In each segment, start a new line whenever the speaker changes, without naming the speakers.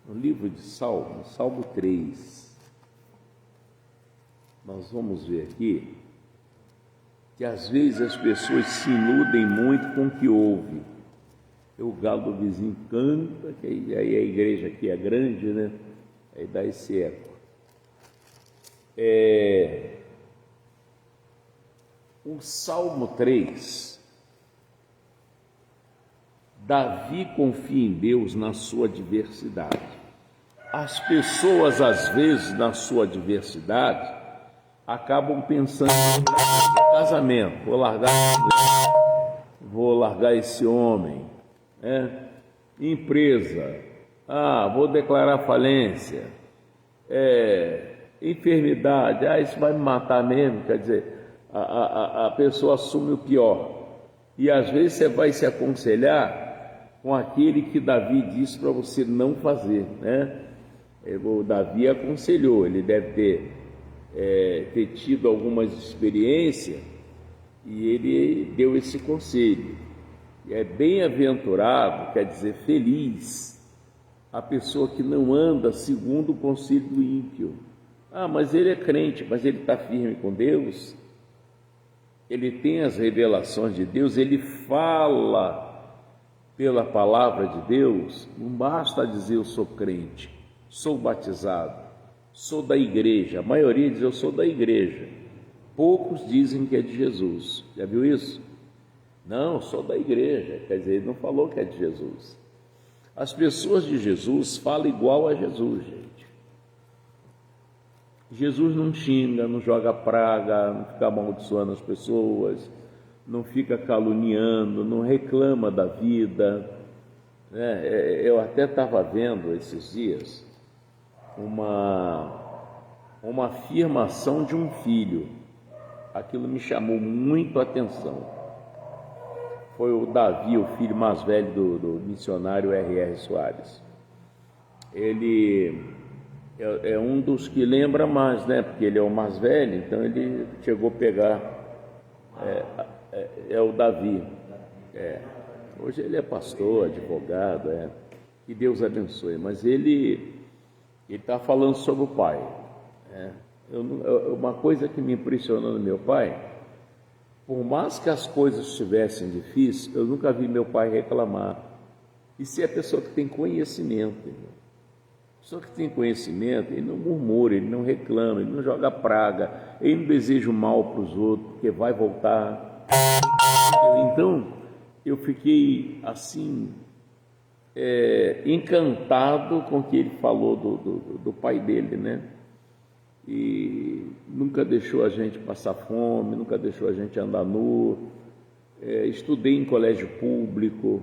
no livro de Salmo, Salmo 3, nós vamos ver aqui que às vezes as pessoas se iludem muito com o que ouvem. O galo do vizinho canta, que aí a igreja aqui é grande, né? Aí dá esse eco. O Salmo 3, Davi confia em Deus na sua adversidade. As pessoas, às vezes, na sua adversidade, acabam pensando no casamento. Vou largar esse homem, né? Empresa, vou declarar falência, enfermidade, isso vai me matar mesmo. Quer dizer, a pessoa assume o pior. E às vezes você vai se aconselhar com aquele que Davi disse para você não fazer, né? O Davi aconselhou, ele deve ter tido algumas experiências e ele deu esse conselho. É bem-aventurado, quer dizer, feliz, a pessoa que não anda segundo o conselho do ímpio. Mas ele é crente, mas ele está firme com Deus, ele tem as revelações de Deus, ele fala pela palavra de Deus. Não basta dizer eu sou crente, sou batizado, sou da igreja. A maioria diz eu sou da igreja, poucos dizem que é de Jesus. Já viu isso? Não, sou da igreja, quer dizer, ele não falou que é de Jesus. As pessoas de Jesus falam igual a Jesus, gente. Jesus não xinga, não joga praga, não fica amaldiçoando as pessoas, não fica caluniando, não reclama da vida. Eu até estava vendo esses dias uma afirmação de um filho. Aquilo me chamou muito a atenção. Foi o Davi, o filho mais velho do missionário R.R. Soares. Ele é um dos que lembra mais, né? Porque ele é o mais velho, então ele chegou a pegar. É o Davi. Hoje ele é pastor, advogado, que Deus abençoe. Mas ele está falando sobre o pai. Uma coisa que me impressionou no meu pai, por mais que as coisas estivessem difíceis, eu nunca vi meu pai reclamar. Isso é a pessoa que tem conhecimento. A pessoa que tem conhecimento, ele não murmura, ele não reclama, ele não joga praga, ele não deseja o mal para os outros, porque vai voltar. Então, eu fiquei assim, encantado com o que ele falou do pai dele, né? E nunca deixou a gente passar fome, nunca deixou a gente andar nu. Estudei em colégio público,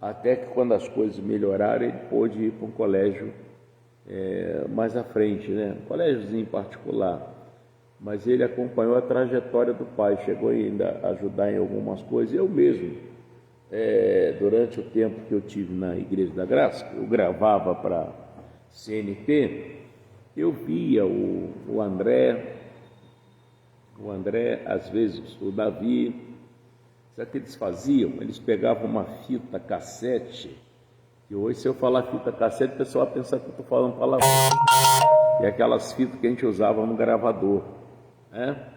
até que quando as coisas melhoraram, ele pôde ir para um colégio mais à frente, né? Um colégiozinho particular. Mas ele acompanhou a trajetória do pai, chegou ainda a ajudar em algumas coisas. Eu mesmo, durante o tempo que eu tive na Igreja da Graça, eu gravava para CNT, eu via o André, às vezes o Davi. Sabe o que eles faziam? Eles pegavam uma fita cassete, e hoje se eu falar fita cassete, o pessoal vai pensar que eu estou falando palavrão. E aquelas fitas que a gente usava no gravador, né?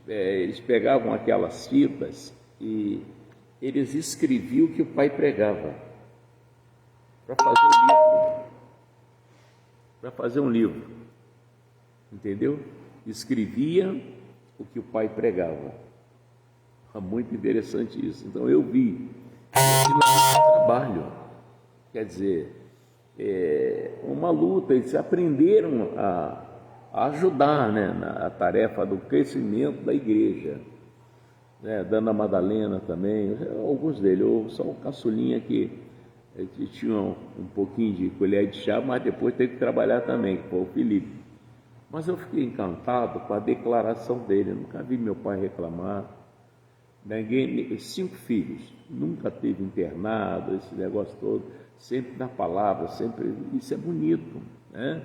Eles pegavam aquelas fitas e eles escreviam o que o pai pregava para fazer um livro, entendeu? Escrevia o que o pai pregava. Muito interessante isso. Então eu vi aquilo é um trabalho, quer dizer, uma luta. Eles aprenderam a ajudar, né, na tarefa do crescimento da igreja, né? Dana Madalena também, alguns deles. Eu sou o caçulinha que tinha um pouquinho de colher de chá, mas depois teve que trabalhar também, que foi o Felipe. Mas eu fiquei encantado com a declaração dele. Eu nunca vi meu pai reclamar. 5 filhos, nunca teve internado, esse negócio todo, sempre na palavra, sempre. Isso é bonito, né?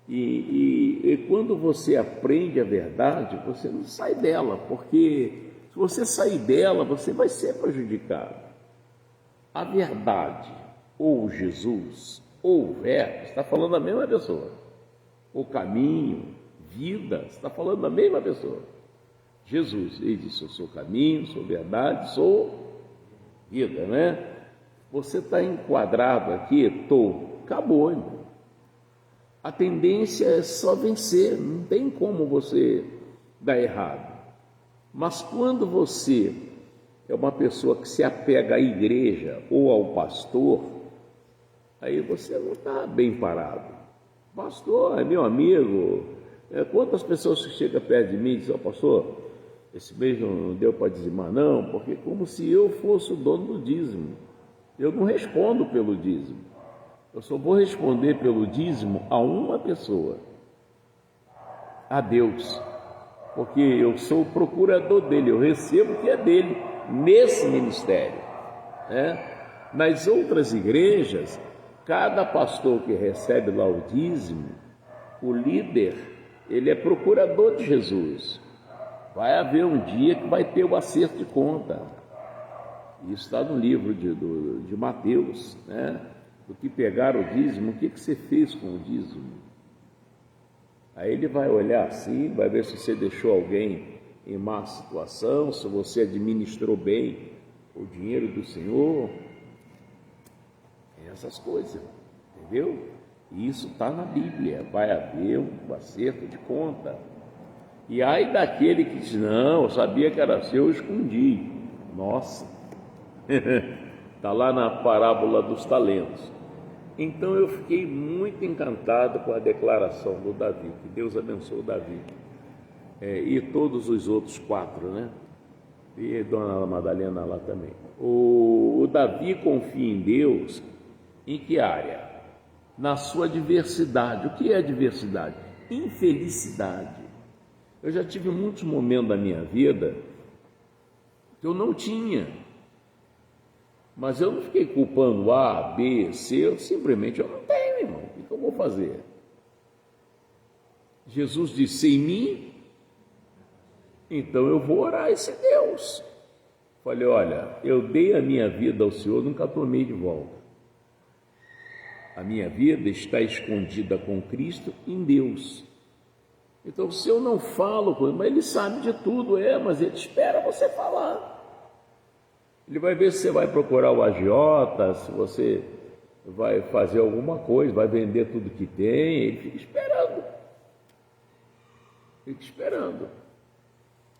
E quando você aprende a verdade, você não sai dela, porque se você sair dela, você vai ser prejudicado. A verdade, ou Jesus, ou verbo, está falando da mesma pessoa. O caminho, vida, está falando da mesma pessoa. Jesus, ele disse, eu sou o caminho, sou verdade, sou vida, né? Você está enquadrado aqui, estou, acabou, irmão. A tendência é só vencer, não tem como você dar errado. Mas quando você é uma pessoa que se apega à igreja ou ao pastor, aí você não está bem parado. Pastor é meu amigo. Quantas pessoas que chegam perto de mim e dizem, pastor, esse mês não deu para dizimar não, porque como se eu fosse o dono do dízimo. Eu não respondo pelo dízimo. Eu só vou responder pelo dízimo a uma pessoa, a Deus, porque eu sou o procurador dele, eu recebo o que é dele nesse ministério, né? Nas outras igrejas, cada pastor que recebe lá o dízimo, o líder, ele é procurador de Jesus. Vai haver um dia que vai ter o acerto de conta. Isso está no livro de Mateus, né? Do que pegaram o dízimo, o que você fez com o dízimo? Aí ele vai olhar assim, vai ver se você deixou alguém em má situação, se você administrou bem o dinheiro do Senhor, essas coisas, entendeu? Isso está na Bíblia, vai haver um acerto de conta. E aí daquele que diz, não, eu sabia que era seu, eu escondi. Nossa, está lá na parábola dos talentos. Então eu fiquei muito encantado com a declaração do Davi, que Deus abençoe o Davi, e todos os outros 4, né? E Dona Madalena lá também. O Davi confia em Deus em que área? Na sua diversidade. O que é diversidade? Infelicidade. Eu já tive muitos momentos da minha vida que eu não tinha. Mas eu não fiquei culpando A, B, C, eu simplesmente não tenho, irmão. O que eu vou fazer? Jesus disse em mim, então eu vou orar a esse Deus. Falei, olha, eu dei a minha vida ao Senhor, nunca tomei de volta. A minha vida está escondida com Cristo em Deus. Então, se eu não falo com ele, mas ele sabe de tudo, mas ele espera você falar. Ele vai ver se você vai procurar o agiota, se você vai fazer alguma coisa, vai vender tudo que tem, ele fica esperando. Fica esperando.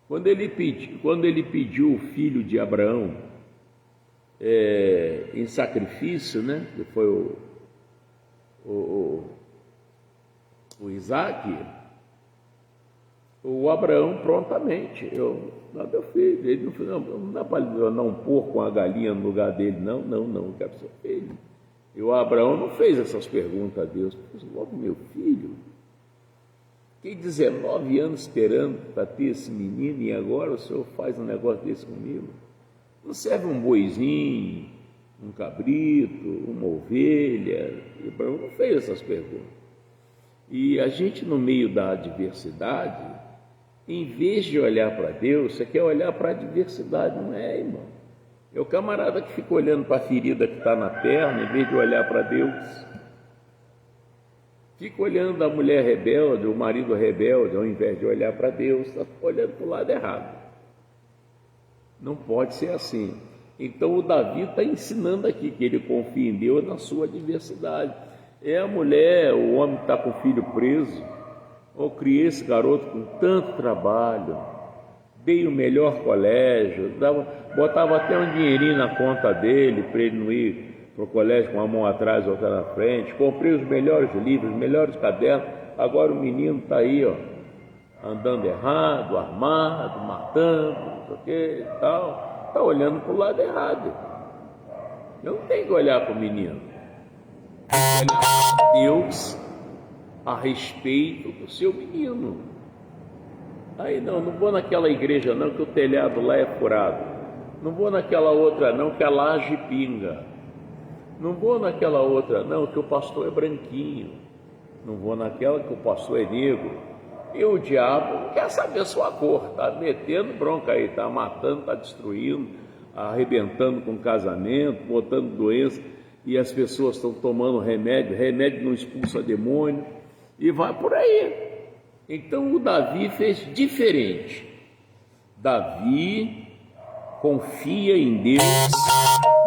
Quando ele pediu o filho de Abraão em sacrifício, né, que foi o Isaac, o Abraão prontamente, meu filho, ele não falou, não dá para dar um porco com a galinha no lugar dele, não, eu quero seu filho. E o Abraão não fez essas perguntas a Deus, logo meu filho, fiquei 19 anos esperando para ter esse menino e agora o Senhor faz um negócio desse comigo? Não serve um boizinho, um cabrito, uma ovelha? E o Abraão não fez essas perguntas. E a gente no meio da adversidade, em vez de olhar para Deus, você quer olhar para a adversidade, não é, irmão? É o camarada que fica olhando para a ferida que está na perna, em vez de olhar para Deus. Fica olhando a mulher rebelde, o marido rebelde, ao invés de olhar para Deus, está olhando para o lado errado. Não pode ser assim. Então o Davi está ensinando aqui que ele confia em Deus na sua adversidade. A mulher, o homem que está com o filho preso, eu criei esse garoto com tanto trabalho, dei o melhor colégio, botava até um dinheirinho na conta dele para ele não ir para o colégio com uma mão atrás e outra na frente, comprei os melhores livros, os melhores cadernos, agora o menino está aí, andando errado, armado, matando, não sei o que e tal, está olhando para o lado errado. Eu não tenho que olhar para o menino, tem que olhar para Deus a respeito do seu menino. Aí não vou naquela igreja não, que o telhado lá é furado. Não vou naquela outra não, que a laje pinga. Não vou naquela outra não, que o pastor é branquinho. Não vou naquela que o pastor é negro. E o diabo não quer saber a sua cor, está metendo bronca aí, está matando, está destruindo, arrebentando com casamento, botando doença. e as pessoas estão tomando remédio, remédio não expulsa demônio, e vai por aí. Então o Davi fez diferente. Davi confia em Deus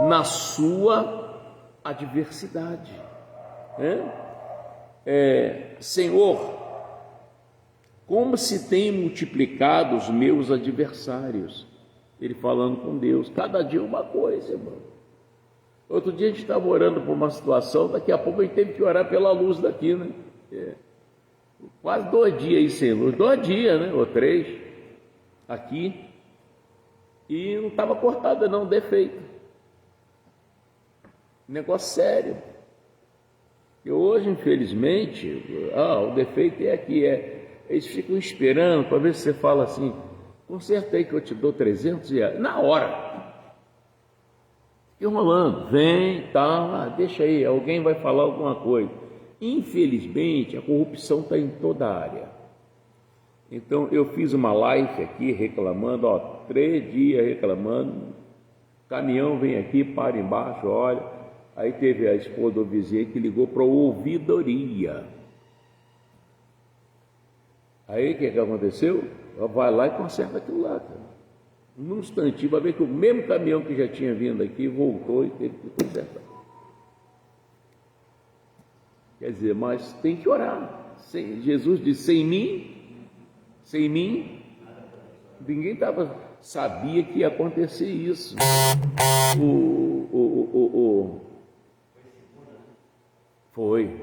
na sua adversidade, né? Senhor, como se tem multiplicado os meus adversários. Ele falando com Deus, cada dia uma coisa, irmão. Outro dia a gente estava orando por uma situação, daqui a pouco a gente teve que orar pela luz daqui, né? Quase 2 dias aí sem luz, 2 dias, né? Ou 3, aqui, e não estava cortada não, defeito. Negócio sério. E hoje, infelizmente, o defeito é aqui, eles ficam esperando para ver se você fala assim, conserta aí que eu te dou 300 reais, na hora. Fica enrolando, vem, tá, deixa aí, alguém vai falar alguma coisa. Infelizmente, a corrupção está em toda a área. Então, eu fiz uma live aqui reclamando, 3 dias reclamando, caminhão vem aqui, para embaixo, olha. Aí teve a esposa do vizinho que ligou para a ouvidoria. Aí o que aconteceu? Vai lá e conserta aquilo lá, cara. Num instantinho, vai ver que o mesmo caminhão que já tinha vindo aqui voltou e teve que consertar. Quer dizer, mas tem que orar. Jesus disse, sem mim, ninguém sabia que ia acontecer isso. Foi.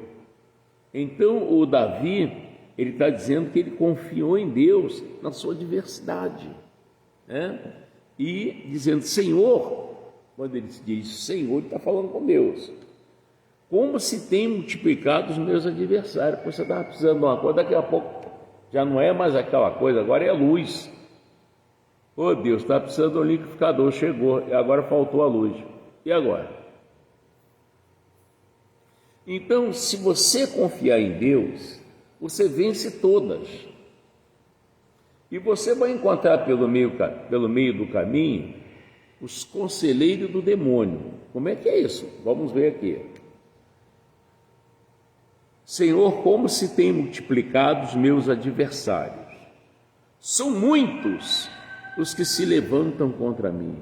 Então o Davi, ele está dizendo que ele confiou em Deus na sua adversidade, né? E dizendo, Senhor, quando ele diz Senhor, ele está falando com Deus. Como se tem multiplicado os meus adversários. Você estava precisando de uma coisa, daqui a pouco já não é mais aquela coisa, agora é a luz. Oh Deus, está precisando de um liquidificador, chegou, e agora faltou a luz. E agora? Então, se você confiar em Deus, você vence todas. E você vai encontrar pelo meio do caminho os conselheiros do demônio. Como é que é isso? Vamos ver aqui. Senhor, como se tem multiplicado os meus adversários. São muitos os que se levantam contra mim.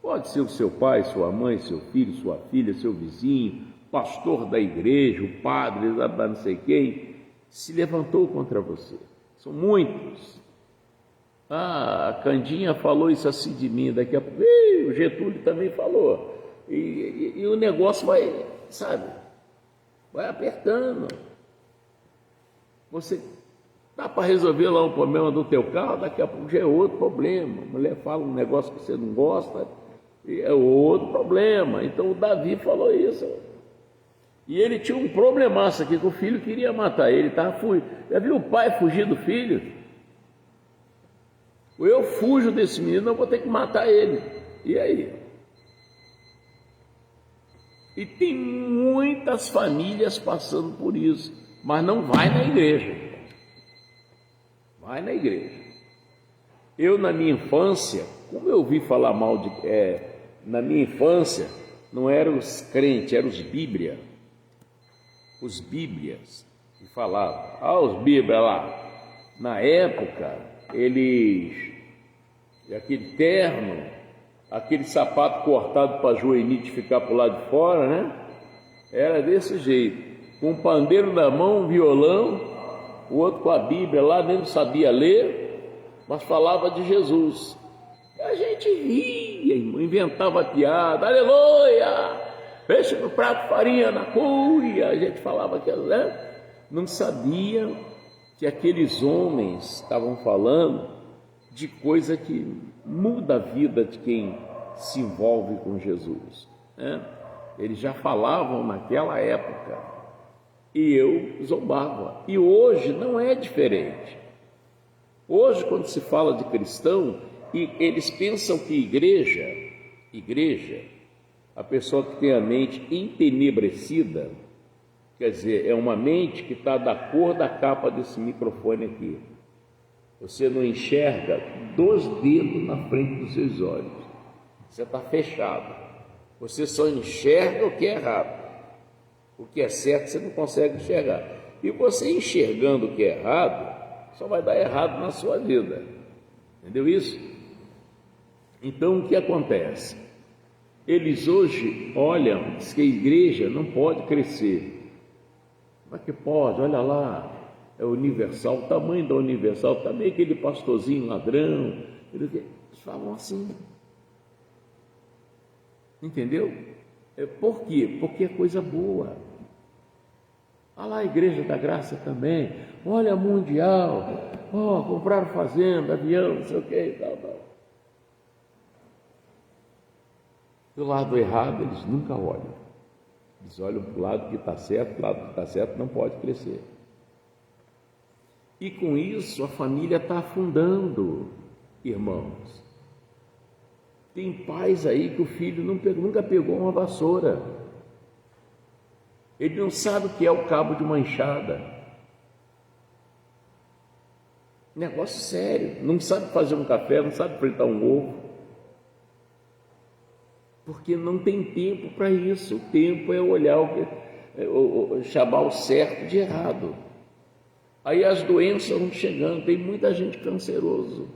Pode ser o seu pai, sua mãe, seu filho, sua filha, seu vizinho, pastor da igreja, o padre, não sei quem, se levantou contra você. São muitos. A Candinha falou isso assim de mim, daqui a pouco, o Getúlio também falou. E o negócio vai, sabe, vai apertando. Você dá para resolver lá um problema do teu carro, daqui a pouco já é outro problema. A mulher fala um negócio que você não gosta, e é outro problema. Então o Davi falou isso. E ele tinha um problemaço aqui, que o filho queria matar ele, já viu o pai fugir do filho? Ou eu fujo desse menino, eu vou ter que matar ele. E aí? E tem muitas famílias passando por isso, mas não vai na igreja. Vai na igreja. Eu, na minha infância, como eu ouvi falar mal na minha infância, não eram os crentes, eram os bíblias. Os bíblias que falavam, os bíblias lá, na época, aquele terno, aquele sapato cortado para joelhite ficar para o lado de fora, né? Era desse jeito, com um pandeiro na mão, um violão, o outro com a Bíblia lá, nem sabia ler, mas falava de Jesus. E a gente ria, irmão, inventava piada, aleluia! Peixe no prato, farinha na cuia, a gente falava que, né? Não sabia que aqueles homens estavam falando de coisa que muda a vida de quem se envolve com Jesus, né? Eles já falavam naquela época e eu zombava. E hoje não é diferente. Hoje, quando se fala de cristão, eles pensam que igreja, a pessoa que tem a mente entenebrecida, quer dizer, é uma mente que está da cor da capa desse microfone aqui. Você não enxerga 2 dedos na frente dos seus olhos. Você está fechado. Você só enxerga o que é errado. O que é certo você não consegue enxergar. E você enxergando o que é errado, só vai dar errado na sua vida. Entendeu isso? Então o que acontece? Eles hoje olham, diz que a igreja não pode crescer. Como é que pode? Olha lá, é universal, o tamanho da universal, também aquele pastorzinho ladrão. Eles falam assim. Entendeu? Por quê? Porque é coisa boa. Olha lá a Igreja da Graça também. Olha a Mundial. Compraram fazenda, avião, não sei o que e tal. Do lado errado, eles nunca olham. Eles olham para o lado que está certo, o lado que está certo não pode crescer. E com isso, a família está afundando, irmãos. Tem pais aí que o filho nunca pegou uma vassoura. Ele não sabe o que é o cabo de uma enxada. Negócio sério. Não sabe fazer um café, não sabe fritar um ovo. Porque não tem tempo para isso. O tempo é olhar, chamar o certo de errado. Aí as doenças vão chegando. Tem muita gente canceroso,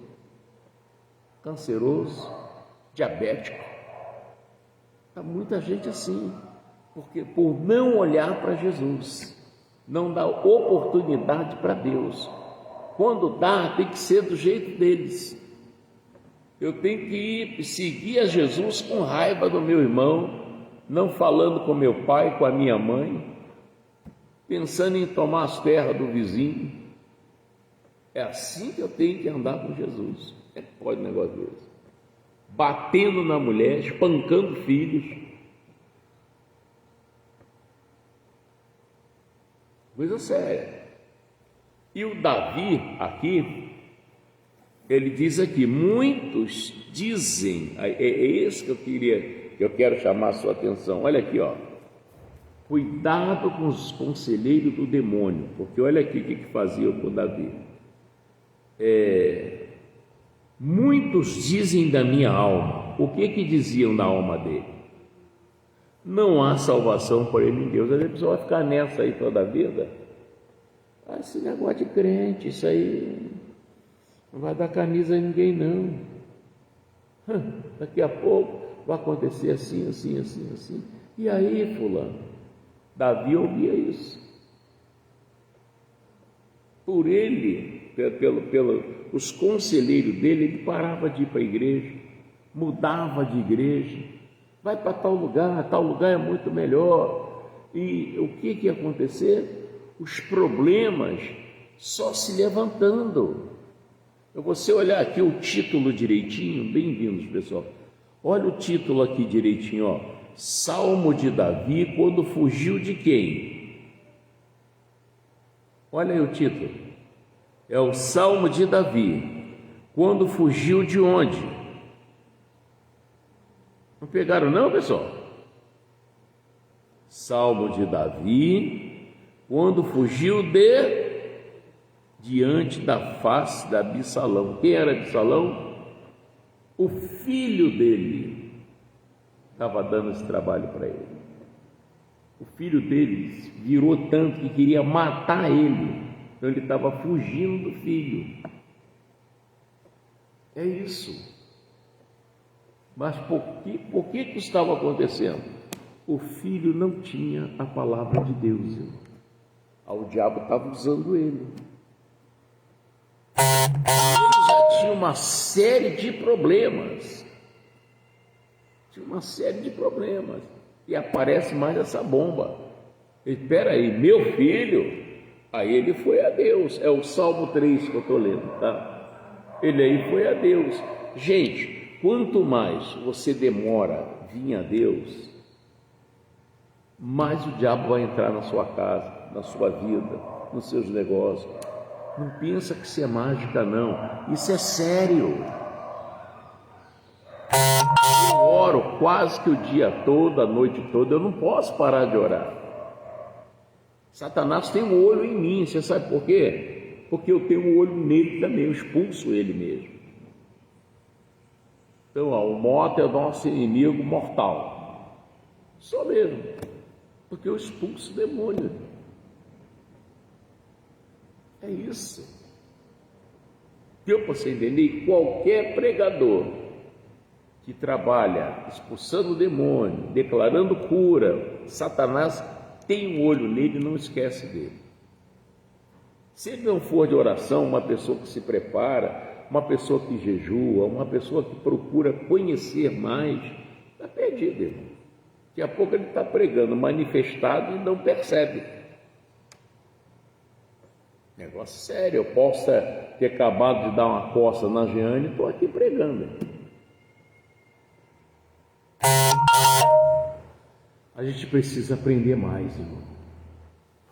diabético. Está muita gente assim, porque por não olhar para Jesus, não dá oportunidade para Deus. Quando dá, tem que ser do jeito deles. Eu tenho que seguir a Jesus com raiva do meu irmão, não falando com meu pai, com a minha mãe, pensando em tomar as terras do vizinho. É assim que eu tenho que andar com Jesus. Pode um negócio desse. Batendo na mulher, espancando filhos. Coisa séria. E o Davi aqui, ele diz aqui, muitos dizem, é isso que eu quero chamar a sua atenção. Olha aqui, cuidado com os conselheiros do demônio, porque olha aqui o que faziam com Davi. Muitos dizem da minha alma. O que diziam da alma dele? Não há salvação por ele em Deus. A pessoa vai ficar nessa aí toda a vida. Esse negócio de crente, isso aí não vai dar camisa a ninguém não. Daqui a pouco vai acontecer assim. E aí, fulano? Davi ouvia isso. Por ele, os conselheiros dele, ele parava de ir para a igreja, mudava de igreja, vai para tal lugar é muito melhor. E o que ia acontecer? Os problemas só se levantando. Você olhar aqui o título direitinho, bem-vindos pessoal, olha o título aqui direitinho, Salmo de Davi quando fugiu de quem? Olha aí o título, é o Salmo de Davi quando fugiu de onde? Não pegaram não, pessoal? Salmo de Davi quando fugiu diante da face de Absalão. Quem era Absalão? O filho dele estava dando esse trabalho para ele. O filho dele virou tanto que queria matar ele, então ele estava fugindo do filho. É isso. Mas por que isso estava acontecendo? O filho não tinha a palavra de Deus, irmão. O diabo estava usando ele. Ele já tinha uma série de problemas. E aparece mais essa bomba. Espera aí, meu filho. Aí ele foi a Deus. É o Salmo 3 que eu estou lendo, tá? Ele aí foi a Deus. Gente, quanto mais você demora a vir a Deus, mais o diabo vai entrar na sua casa, na sua vida, nos seus negócios. Não pensa que isso é mágica, não. Isso é sério. Eu oro quase que o dia todo, a noite toda. Eu não posso parar de orar. Satanás tem um olho em mim. Você sabe por quê? Porque eu tenho um olho nele também. Eu expulso ele mesmo. Então, o mote é o nosso inimigo mortal. Só mesmo. Porque eu expulso o demônio. É isso. Deu para você entender? Qualquer pregador que trabalha expulsando o demônio, declarando cura, Satanás tem um olho nele e não esquece dele. Se ele não for de oração, uma pessoa que se prepara, uma pessoa que jejua, uma pessoa que procura conhecer mais, está perdido, irmão. Daqui a pouco ele está pregando manifestado e não percebe. Negócio sério. Eu posso ter acabado de dar uma coça na Jeane e estou aqui pregando. A gente precisa aprender mais, irmão.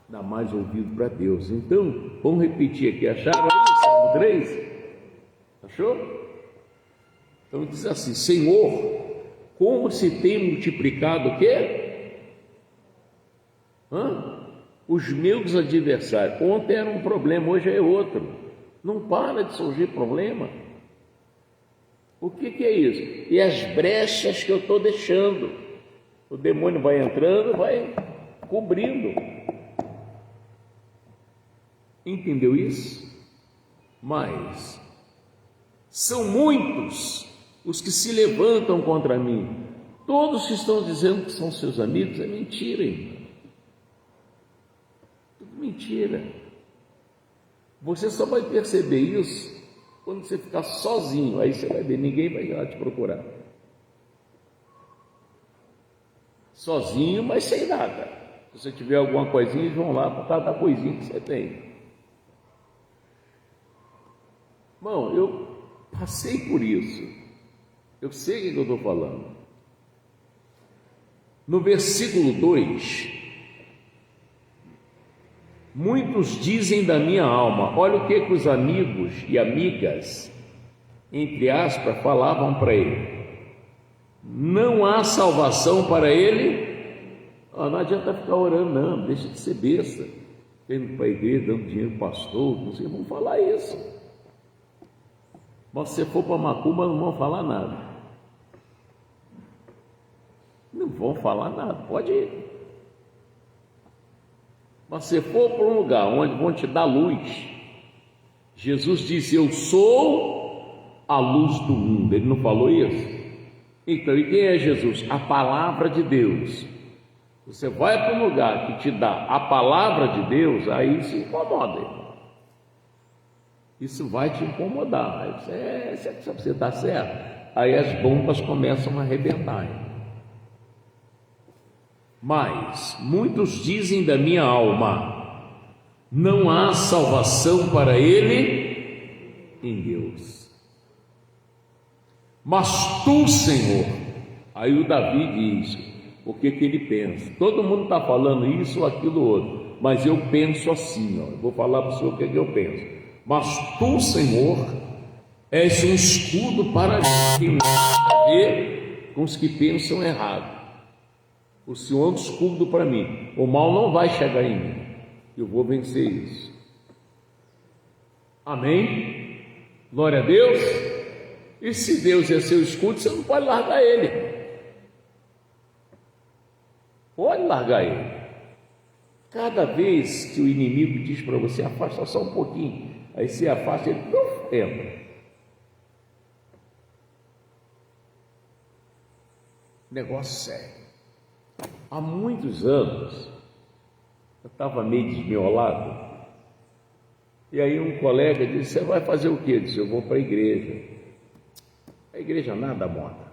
Dar mais ouvido para Deus. Então, vamos repetir aqui. Acharam aí? Salmo 3? Achou? Então diz assim: Senhor, como se tem multiplicado o quê? Os meus adversários. Ontem era um problema, hoje é outro. Não para de surgir problema. O que é isso? E as brechas que eu estou deixando. O demônio vai entrando, vai cobrindo. Entendeu isso? Mas são muitos os que se levantam contra mim. Todos que estão dizendo que são seus amigos, é mentira, irmão. Tudo mentira. Você só vai perceber isso quando você ficar sozinho. Aí você vai ver, ninguém vai ir lá te procurar. Sozinho, mas sem nada. Se você tiver alguma coisinha, eles vão lá por causa da coisinha que você tem. Irmão, eu passei por isso. Eu sei o que eu estou falando. No versículo 2, muitos dizem da minha alma. Olha o que os amigos e amigas, entre aspas, falavam para ele. Não há salvação para ele. Não adianta ficar orando, não. Deixa de ser besta. Indo para a igreja, dando dinheiro para o pastor. Não sei, vão falar isso. Mas se você for para Macumba, não vão falar nada. Não vão falar nada, pode ir. Mas se for para um lugar onde vão te dar luz, Jesus disse: eu sou a luz do mundo. Ele não falou isso? Então, e quem é Jesus? A palavra de Deus. Você vai para um lugar que te dá a palavra de Deus, aí se incomoda, irmão. Isso vai te incomodar. Aí você está certo? Aí as bombas começam a arrebentar. Mas muitos dizem da minha alma: não há salvação para ele em Deus. Mas tu, Senhor. Aí o Davi diz o que ele pensa. Todo mundo está falando isso ou aquilo outro, mas eu penso assim, ó. Vou falar para o Senhor o que eu penso. Mas tu, Senhor, és um escudo para mim. Tem nada a ver com os que pensam errado. O Senhor é um escudo para mim. O mal não vai chegar em mim. Eu vou vencer isso. Amém? Glória a Deus. E se Deus é seu escudo, você não pode largar ele. Pode largar ele. Cada vez que o inimigo diz para você: afasta só um pouquinho, aí você afasta, ele entra. Negócio sério. Há muitos anos eu estava meio desmiolado, e aí um colega disse: você vai fazer o quê? Eu disse: eu vou para a igreja. A igreja nada moda.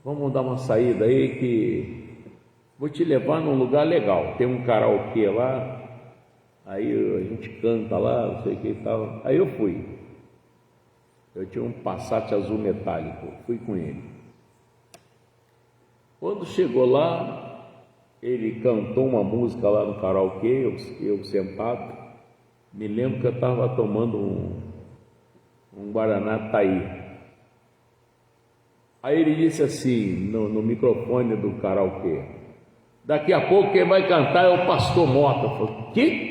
Vamos dar uma saída aí que vou te levar num lugar legal. Tem um karaokê lá, aí a gente canta lá, não sei o que e tal. Aí eu fui. Eu tinha um Passat azul metálico, fui com ele. Quando chegou lá, ele cantou uma música lá no karaokê, eu sentado. Me lembro que eu estava tomando um Guaraná Taí. Aí ele disse assim, no microfone do karaokê: daqui a pouco quem vai cantar é o pastor Mota. Eu falei: que?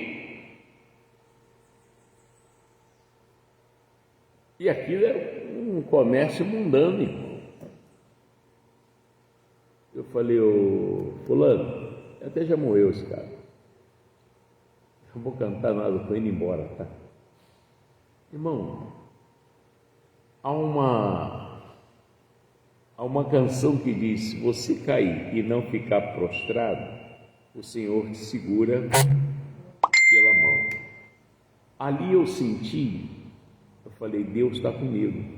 E aquilo é um comércio mundano, irmão. Eu falei, ô fulano, até já morreu esse cara. Não vou cantar nada, estou indo embora, tá? Irmão, há uma canção que diz: se você cair e não ficar prostrado, o Senhor te segura pela mão. Ali eu senti, eu falei, Deus está comigo.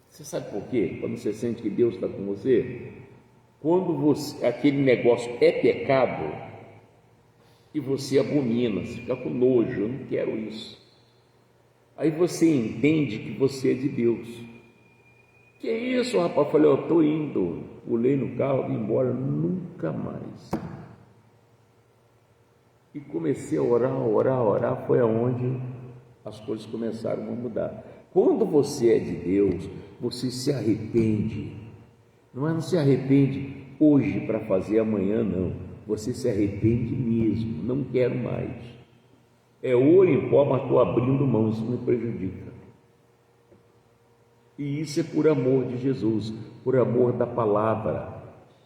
Você sabe por quê? Quando você sente que Deus está com você, quando aquele negócio é pecado e você abomina, você fica com nojo, eu não quero isso. Aí você entende que você é de Deus. Que isso, rapaz? Eu falei, eu estou indo. Pulei no carro, vim embora, nunca mais. E comecei a orar, foi aonde as coisas começaram a mudar. Quando você é de Deus, você se arrepende. Não se arrepende hoje para fazer amanhã, não. Você se arrepende mesmo, não quero mais. É ouro em pó, mas estou abrindo mão, isso me prejudica. E isso é por amor de Jesus, por amor da palavra.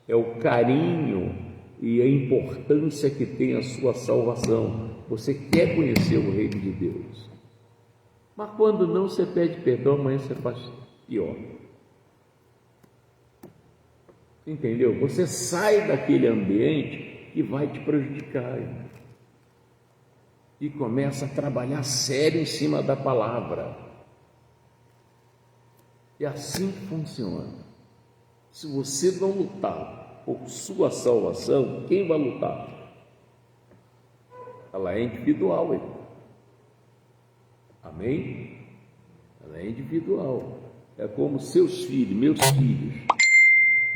É o carinho e a importância que tem a sua salvação. Você quer conhecer o reino de Deus. Mas quando não, você pede perdão, amanhã você faz pior. Entendeu? Você sai daquele ambiente que vai te prejudicar. E começa a trabalhar sério em cima da palavra. É assim que funciona. Se você não lutar por sua salvação, quem vai lutar? Ela é individual, hein? Amém? Ela é individual. É como seus filhos, meus filhos,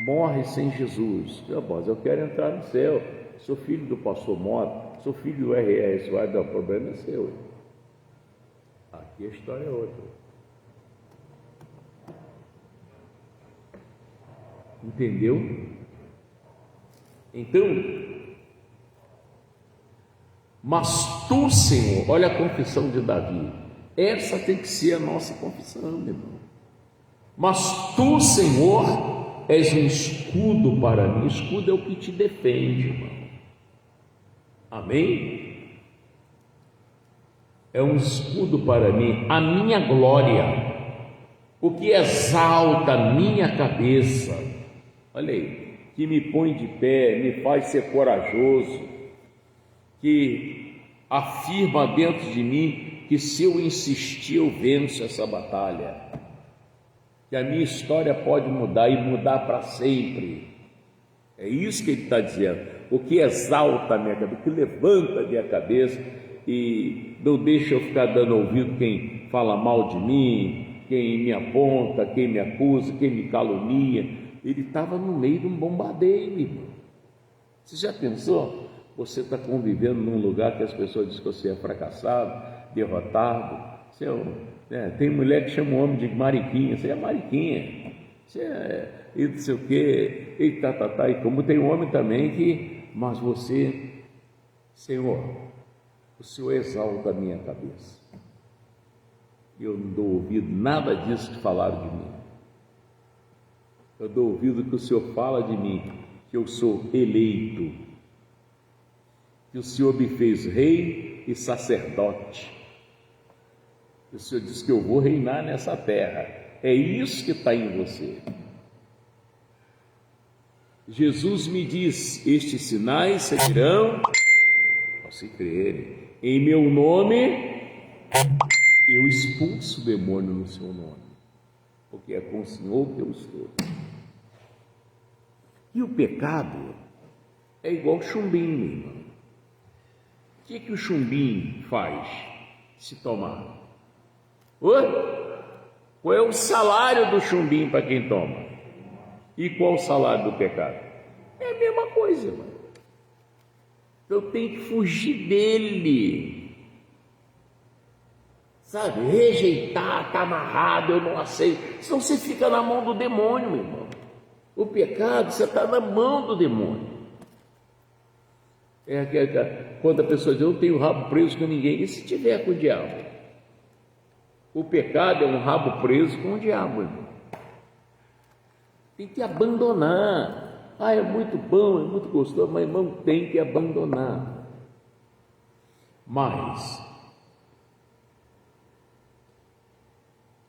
morrem sem Jesus. Eu quero entrar no céu. Sou filho do pastor Mota, sou filho do RS, vai dar problema é seu. Aqui a história é outra. Entendeu? Então, mas tu, Senhor, olha a confissão de Davi, essa tem que ser a nossa confissão, meu irmão. Mas tu, Senhor, és um escudo para mim. Escudo é o que te defende, irmão. Amém? É um escudo para mim, a minha glória, o que exalta a minha cabeça. Olha aí, que me põe de pé, me faz ser corajoso, que afirma dentro de mim que se eu insistir eu venço essa batalha, que a minha história pode mudar e mudar para sempre. É isso que ele está dizendo, o que exalta a minha cabeça, o que levanta a minha cabeça e não deixa eu ficar dando ouvido quem fala mal de mim, quem me aponta, quem me acusa, quem me calunia. Ele estava no meio de um bombardeio, irmão. Você já pensou? Você está convivendo num lugar que as pessoas dizem que você é fracassado, derrotado. Tem mulher que chama o homem de mariquinha. Você é mariquinha. Você é e não sei o quê. E como tem homem também que... Mas você, Senhor, o Senhor exalta a minha cabeça. Eu não dou ouvido nada disso que falaram de mim. Eu dou ouvido que o Senhor fala de mim, que eu sou eleito, que o Senhor me fez rei e sacerdote. O Senhor diz que eu vou reinar nessa terra. É isso que está em você. Jesus me diz: estes sinais seguirão ao se crerem. Em meu nome, eu expulso o demônio no seu nome, porque é com o Senhor que eu estou. E o pecado é igual chumbinho, irmão. O que o chumbinho faz se tomar? Qual é o salário do chumbinho para quem toma? E qual o salário do pecado? É a mesma coisa, irmão. Eu tenho que fugir dele. Sabe? Rejeitar, está amarrado, eu não aceito. Senão você fica na mão do demônio, meu irmão. O pecado, você está na mão do demônio. Quando a pessoa diz, eu não tenho rabo preso com ninguém, e se tiver com o diabo? O pecado é um rabo preso com o diabo, irmão. Tem que abandonar. Ah, é muito bom, é muito gostoso, mas irmão, tem que abandonar. Mas,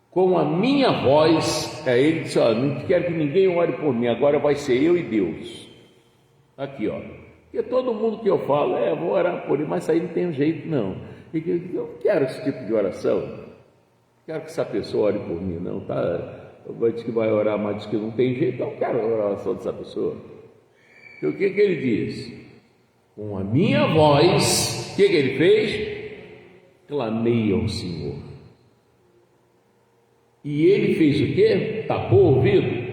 com a minha voz, ele disse, ó, não quero que ninguém ore por mim, agora vai ser eu e Deus. Aqui, ó. Porque todo mundo que eu falo, vou orar por ele, mas aí não tem jeito, não. Eu não quero esse tipo de oração. Não quero que essa pessoa ore por mim, não, tá? Eu disse que vai orar, mas diz que não tem jeito, então não quero a oração dessa pessoa. Então, o que ele diz? Com a minha voz, o que ele fez? Clamei ao Senhor. E ele fez o quê? Tapou o ouvido?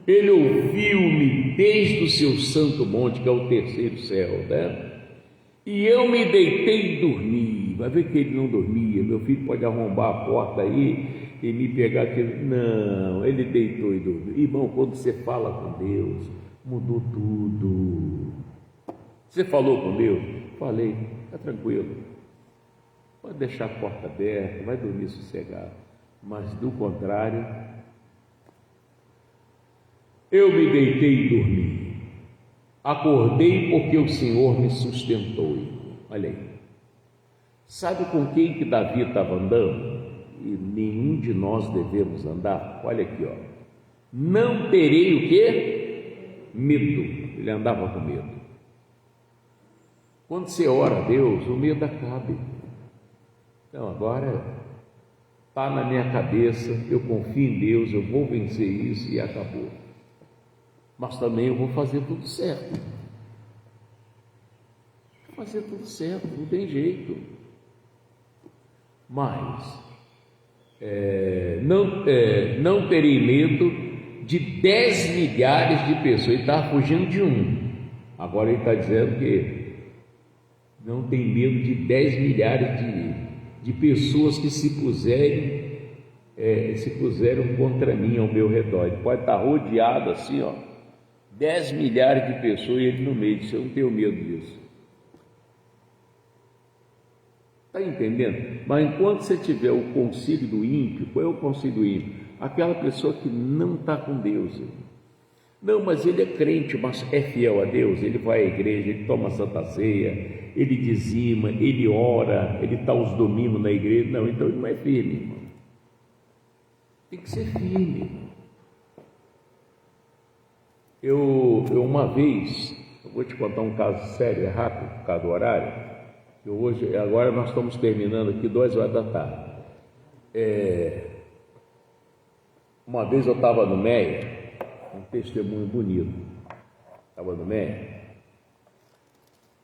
Ele ouviu-me desde o seu santo monte, que é o terceiro céu, né? E eu me deitei e dormi. Vai ver que ele não dormia. Meu filho pode arrombar a porta aí e me pegar aquele. Não, ele deitou e dormiu. Irmão, quando você fala com Deus, mudou tudo. Você falou com Deus? Falei, está tranquilo. Pode deixar a porta aberta, vai dormir sossegado. Mas do contrário, eu me deitei e dormi. Acordei porque o Senhor me sustentou. Olha aí. Sabe com quem que Davi estava andando? E nenhum de nós devemos andar. Olha aqui, ó. Não terei o quê? Medo. Ele andava com medo. Quando você ora a Deus, o medo acaba. Então agora está na minha cabeça, eu confio em Deus, eu vou vencer isso e acabou. Mas também eu vou fazer tudo certo. Vou fazer tudo certo, não tem jeito. Mas não terei medo de 10 milhares de pessoas. Ele estava fugindo de um. Agora ele está dizendo que não tem medo de 10 milhares de pessoas que se puseram contra mim ao meu redor. Ele pode estar rodeado assim, ó, 10 milhares de pessoas e ele no meio. Eu não tenho medo disso. Está entendendo? Mas enquanto você tiver o concílio do ímpio, qual é o concílio do ímpio? Aquela pessoa que não está com Deus. Não, mas ele é crente, mas é fiel a Deus, ele vai à igreja, ele toma santa ceia, ele dizima, ele ora, ele está os domingos na igreja. Não, então ele não é firme, irmão. Tem que ser firme. Eu uma vez, eu vou te contar um caso sério, é rápido, por causa do horário. Agora nós estamos terminando aqui 2h da tarde. Uma vez eu estava no Meia, um testemunho bonito. Estava no Meia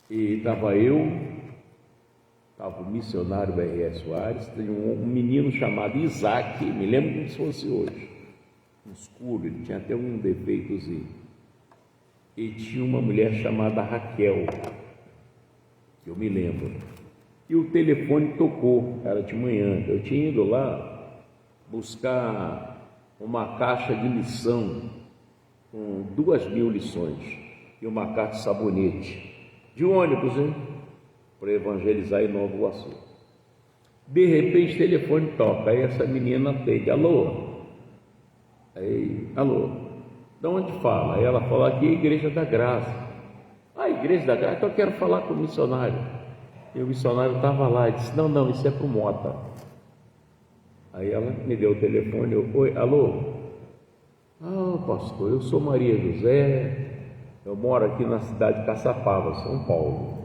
e estava estava o missionário R.S. Soares, tem um menino chamado Isaac, me lembro como se fosse hoje, escuro, ele tinha até um defeitozinho. E tinha uma mulher chamada Raquel, que eu me lembro. E o telefone tocou, era de manhã. Eu tinha ido lá buscar uma caixa de lição com 2.000 lições e uma caixa de sabonete, de ônibus, hein? Para evangelizar em Nova Iguaçu. De repente o telefone toca, aí essa menina atende, alô? Alô? De onde fala? Aí ela fala, aqui é a Igreja da Graça. A Igreja da Graça, então eu quero falar com o missionário. E o missionário estava lá e disse, não, isso é para o Mota. Aí ela me deu o telefone, oi, alô? Ah, pastor, eu sou Maria José, eu moro aqui na cidade de Caçapava, São Paulo.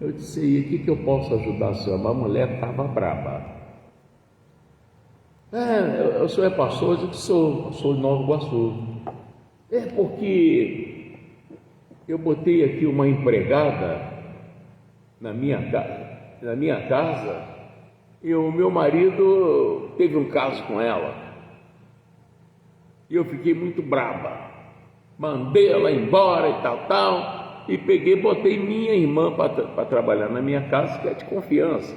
Eu disse, e o que eu posso ajudar a senhora? A mulher estava braba. O senhor é pastor? Eu disse, sou de Nova Iguaçu. É porque eu botei aqui uma empregada na minha casa e o meu marido teve um caso com ela. E eu fiquei muito braba. Mandei ela embora e tal. E peguei, botei minha irmã para trabalhar na minha casa, que é de confiança.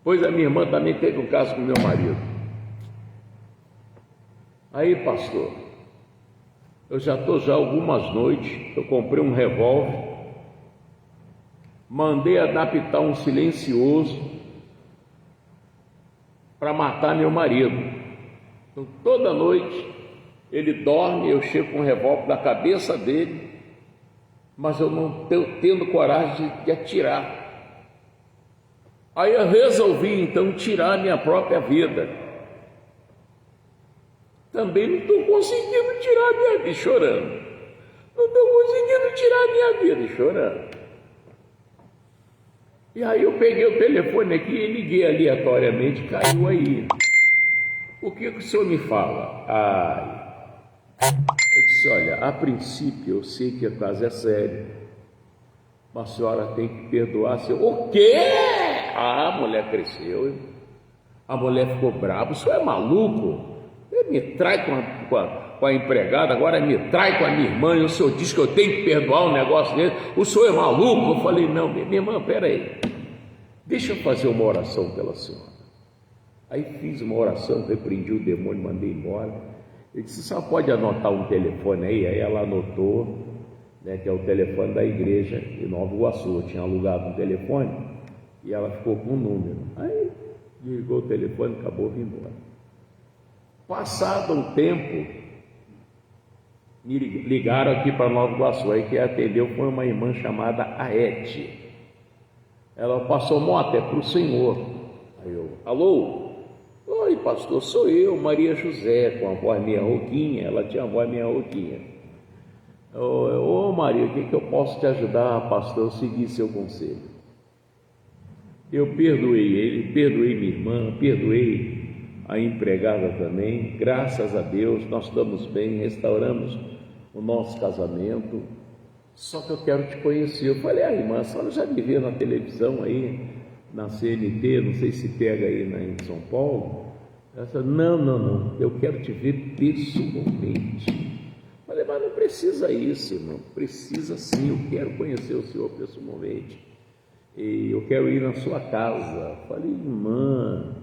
Pois a minha irmã também teve um caso com meu marido. Aí, pastor, eu já estou algumas noites, eu comprei um revólver, mandei adaptar um silencioso para matar meu marido. Então, toda noite Ele dorme, eu chego com um revólver na cabeça dele, mas eu não tendo coragem de atirar. Aí eu resolvi então tirar minha própria vida. Também não estou conseguindo tirar minha vida, chorando. Não estou conseguindo tirar minha vida, chorando. E aí eu peguei o telefone aqui e liguei aleatoriamente, caiu aí. O que o senhor me fala? Eu disse, olha, a princípio eu sei que o caso é sério, mas a senhora tem que perdoar seu... O quê? A mulher cresceu, a mulher ficou brava, o senhor é maluco? Ele me trai com a empregada, agora me trai com a minha irmã, e o senhor diz que eu tenho que perdoar um negócio dele, o senhor é maluco? Eu falei, não, minha irmã, peraí, deixa eu fazer uma oração pela senhora. Aí fiz uma oração, repreendi o demônio, mandei embora. Ele disse, só pode anotar um telefone aí? Aí ela anotou, né, que é o telefone da igreja de Nova Iguaçu. Eu tinha alugado um telefone e ela ficou com o número. Aí desligou o telefone, acabou vindo embora. Passado um tempo, me ligaram aqui para Nova Iguaçu. Aí quem atendeu foi uma irmã chamada Aete. Ela passou, Mota, é para o senhor. Aí eu, alô? Oi, pastor, sou eu, Maria José, com a voz meia rouquinha. Ela tinha a voz meia rouquinha. Ô Maria, o que eu posso te ajudar, pastor? Eu segui seu conselho. Eu perdoei ele, perdoei minha irmã, perdoei a empregada também. Graças a Deus, nós estamos bem, restauramos o nosso casamento. Só que eu quero te conhecer. Eu falei, irmã, a senhora já me viu na televisão aí, na CNT, não sei se pega aí em São Paulo. Ela disse, não, eu quero te ver pessoalmente. Falei, mas não precisa isso, irmão, precisa sim, eu quero conhecer o senhor pessoalmente, e eu quero ir na sua casa. Falei, irmã,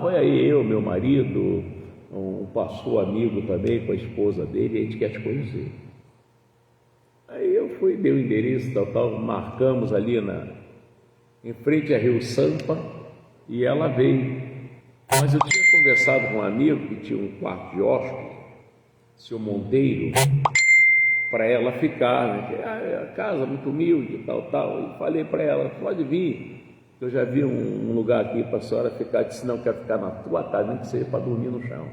vai aí eu, meu marido, um pastor amigo também, com a esposa dele, a gente quer te conhecer. Aí eu fui, dei o endereço, tal, marcamos ali em frente a Rio Sampa, e ela veio. Mas eu tinha conversado com um amigo que tinha um quarto de hóspede, seu Monteiro, para ela ficar, né? A casa muito humilde, tal, e falei para ela, pode vir, eu já vi um lugar aqui para a senhora ficar. Disse, não, quero ficar na tua casa, nem que seja para dormir no chão.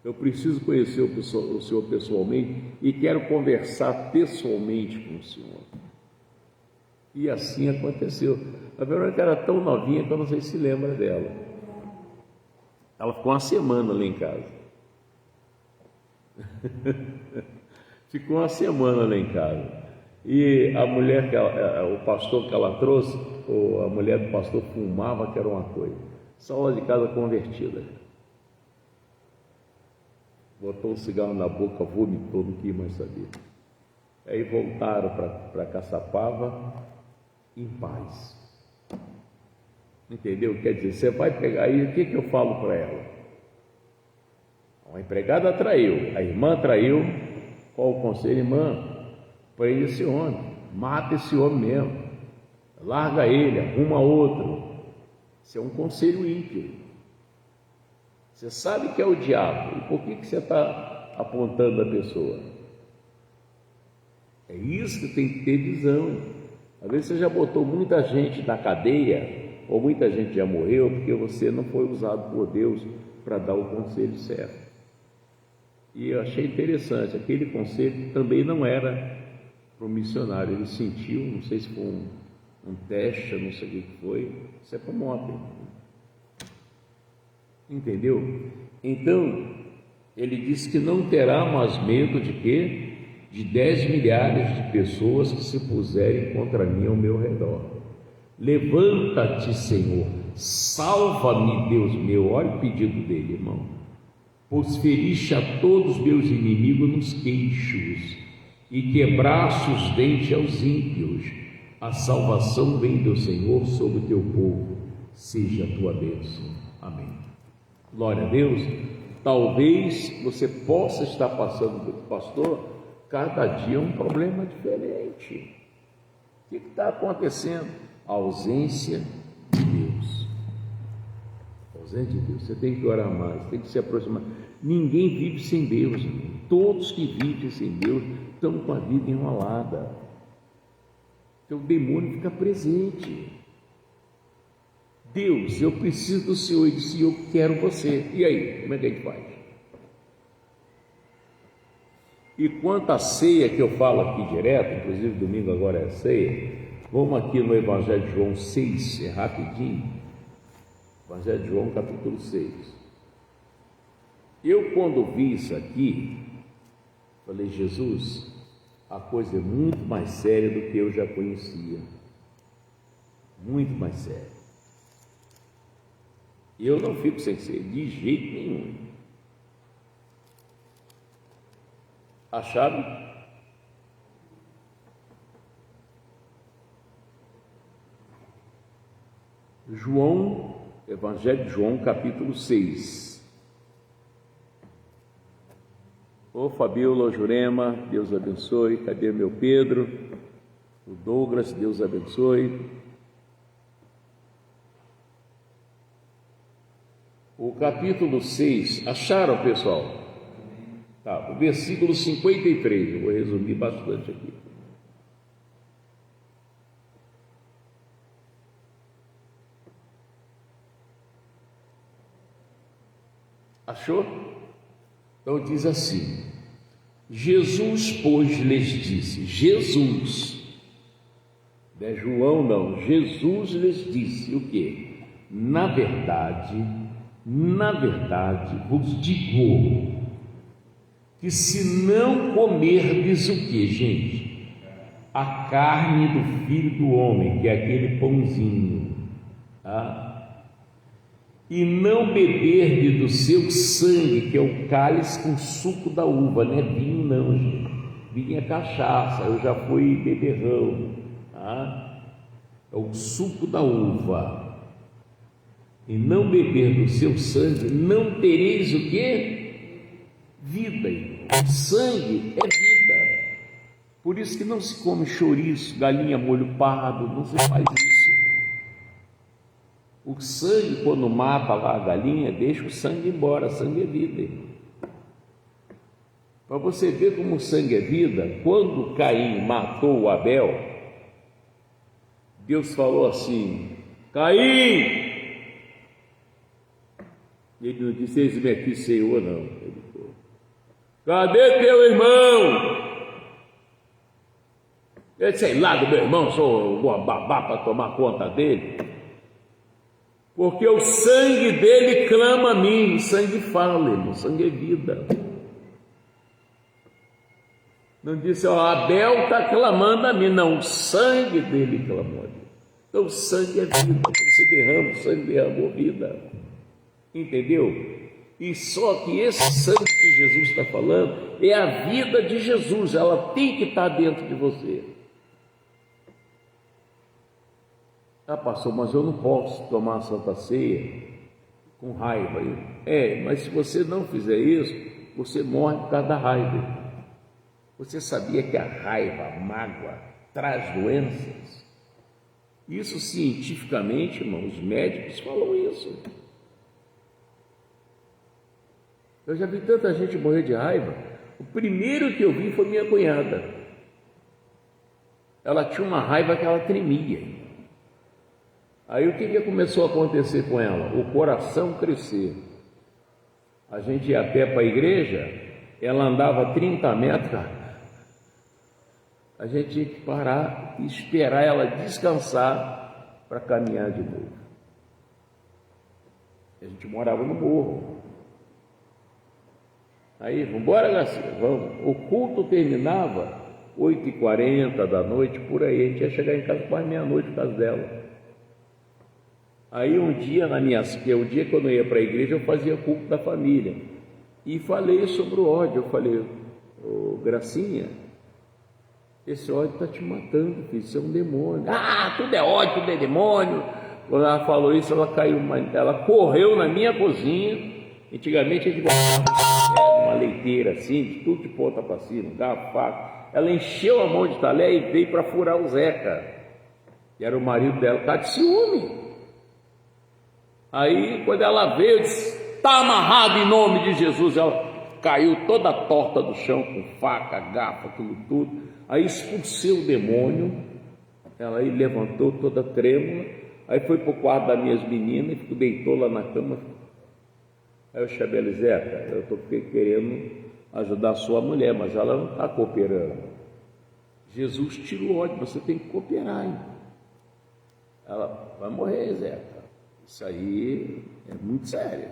Eu preciso conhecer o senhor pessoalmente e quero conversar pessoalmente com o senhor. E assim aconteceu. A Verônica era tão novinha que eu não sei se lembra dela. Ela ficou uma semana lá em casa. Ficou uma semana lá em casa. E a mulher, o pastor que ela trouxe, ou a mulher do pastor fumava, que era uma coisa. Só lá de casa convertida. Botou um cigarro na boca, vomitou, não quis mais saber. Aí voltaram para Caçapava em paz. Entendeu? Quer dizer, você vai pegar aí, o que eu falo para ela? A empregada traiu, a irmã traiu. Qual o conselho? Irmã, prende esse homem, mata esse homem mesmo, larga ele, arruma outro. Isso é um conselho ímpio. Você sabe que é o diabo, e por que você está apontando a pessoa? É isso que tem que ter visão. Às vezes você já botou muita gente na cadeia, ou muita gente já morreu, porque você não foi usado por Deus para dar o conselho certo. E eu achei interessante, aquele conselho também não era para o missionário, ele sentiu, não sei se foi um teste, não sei o que foi, isso é para morte. Entendeu? Então, ele disse que não terá mais medo de quê? De 10 milhares de pessoas que se puserem contra mim ao meu redor. Levanta-te, Senhor, salva-me, Deus meu. Olha o pedido dele, irmão. Pois feriste a todos meus inimigos nos queixos e quebraste os dentes aos ímpios. A salvação vem do Senhor sobre o teu povo, seja a tua bênção. Amém. Glória a Deus. Talvez você possa estar passando, pastor, cada dia um problema diferente. O que está acontecendo? A ausência de Deus. A ausência de Deus. Você tem que orar mais, tem que se aproximar. Ninguém vive sem Deus. Todos que vivem sem Deus estão com a vida enrolada. Então o demônio fica presente. Deus, eu preciso do Senhor. Ele disse, eu quero você. E aí, como é que a gente faz? E quanto à ceia, que eu falo aqui direto, inclusive domingo agora é ceia, vamos aqui no Evangelho de João 6, é rapidinho. Evangelho de João, capítulo 6. Eu, quando vi isso aqui, falei, Jesus, a coisa é muito mais séria do que eu já conhecia. Muito mais séria. Eu não fico sem ser, de jeito nenhum. Acharam? João, Evangelho de João, capítulo 6. Ô Fabiola, ô Jurema, Deus abençoe. Cadê meu Pedro? O Douglas, Deus abençoe. O capítulo 6, acharam, pessoal? Tá, o versículo 53, eu vou resumir bastante aqui. Achou? Então diz assim: Jesus, pois, lhes disse, Jesus, não é João não, Jesus lhes disse o quê? Na verdade, vos digo que se não comerdes o que, gente? A carne do Filho do Homem, que é aquele pãozinho, tá? E não beberdes do seu sangue, que é o cálice com suco da uva, não é vinho não, gente. Vinho é cachaça, eu já fui beberrão, tá? É o suco da uva. E não beber do seu sangue, não tereis o quê? Vida. Sangue é vida. Por isso que não se come chouriço, galinha molho pardo, não se faz isso. O sangue, quando mata lá a galinha, deixa o sangue embora, sangue é vida. Para você ver como o sangue é vida, quando Caim matou o Abel, Deus falou assim, Caim! Ele não disse, eis-me aqui, Senhor, não. Ele falou, cadê teu irmão? Eu sei lá do meu irmão, sou uma babá para tomar conta dele. Porque o sangue dele clama a mim, o sangue fala, irmão, o sangue é vida. Não disse, ó, Abel está clamando a mim, não, o sangue dele clamou a mim. Então o sangue é vida, quando se derrama, o sangue derramou vida. Entendeu? E só que esse sangue que Jesus está falando é a vida de Jesus, ela tem que estar dentro de você. Ah, pastor, mas eu não posso tomar a Santa Ceia com raiva. Mas se você não fizer isso, você morre por causa da raiva. Você sabia que a raiva, a mágoa, traz doenças? Isso cientificamente, irmão, os médicos falam isso. Eu já vi tanta gente morrer de raiva. O primeiro que eu vi foi minha cunhada. Ela tinha uma raiva que ela tremia. Aí o que começou a acontecer com ela? O coração crescer. A gente ia a pé para a igreja, ela andava 30 metros, a gente tinha que parar e esperar ela descansar para caminhar de novo. A gente morava no morro. Aí, vamos embora, Garcia, vamos. O culto terminava 8h40 da noite, por aí. A gente ia chegar em casa quase meia-noite por causa dela. Aí um dia, o dia que eu não ia para a igreja, eu fazia culto da família. E falei sobre o ódio. Eu falei, ô Gracinha, esse ódio está te matando, filho, isso é um demônio. Ah, tudo é ódio, tudo é demônio. Quando ela falou isso, ela correu na minha cozinha. Antigamente a gente botava uma leiteira assim, de tudo de ponta para cima, dava faca. Ela encheu a mão de talher e veio para furar o Zeca, que era o marido dela, tá de ciúme. Aí quando ela veio, eu disse, está amarrado em nome de Jesus. Ela caiu toda torta do chão, com faca, garfo, aquilo tudo. Aí expulsei o demônio, ela aí levantou toda trêmula, aí foi para o quarto das minhas meninas e deitou lá na cama. Aí eu chamei ela, Zeca, eu estou querendo ajudar a sua mulher, mas ela não está cooperando. Jesus tira o ódio, você tem que cooperar, hein? Ela vai morrer, Zeca. Isso aí é muito sério.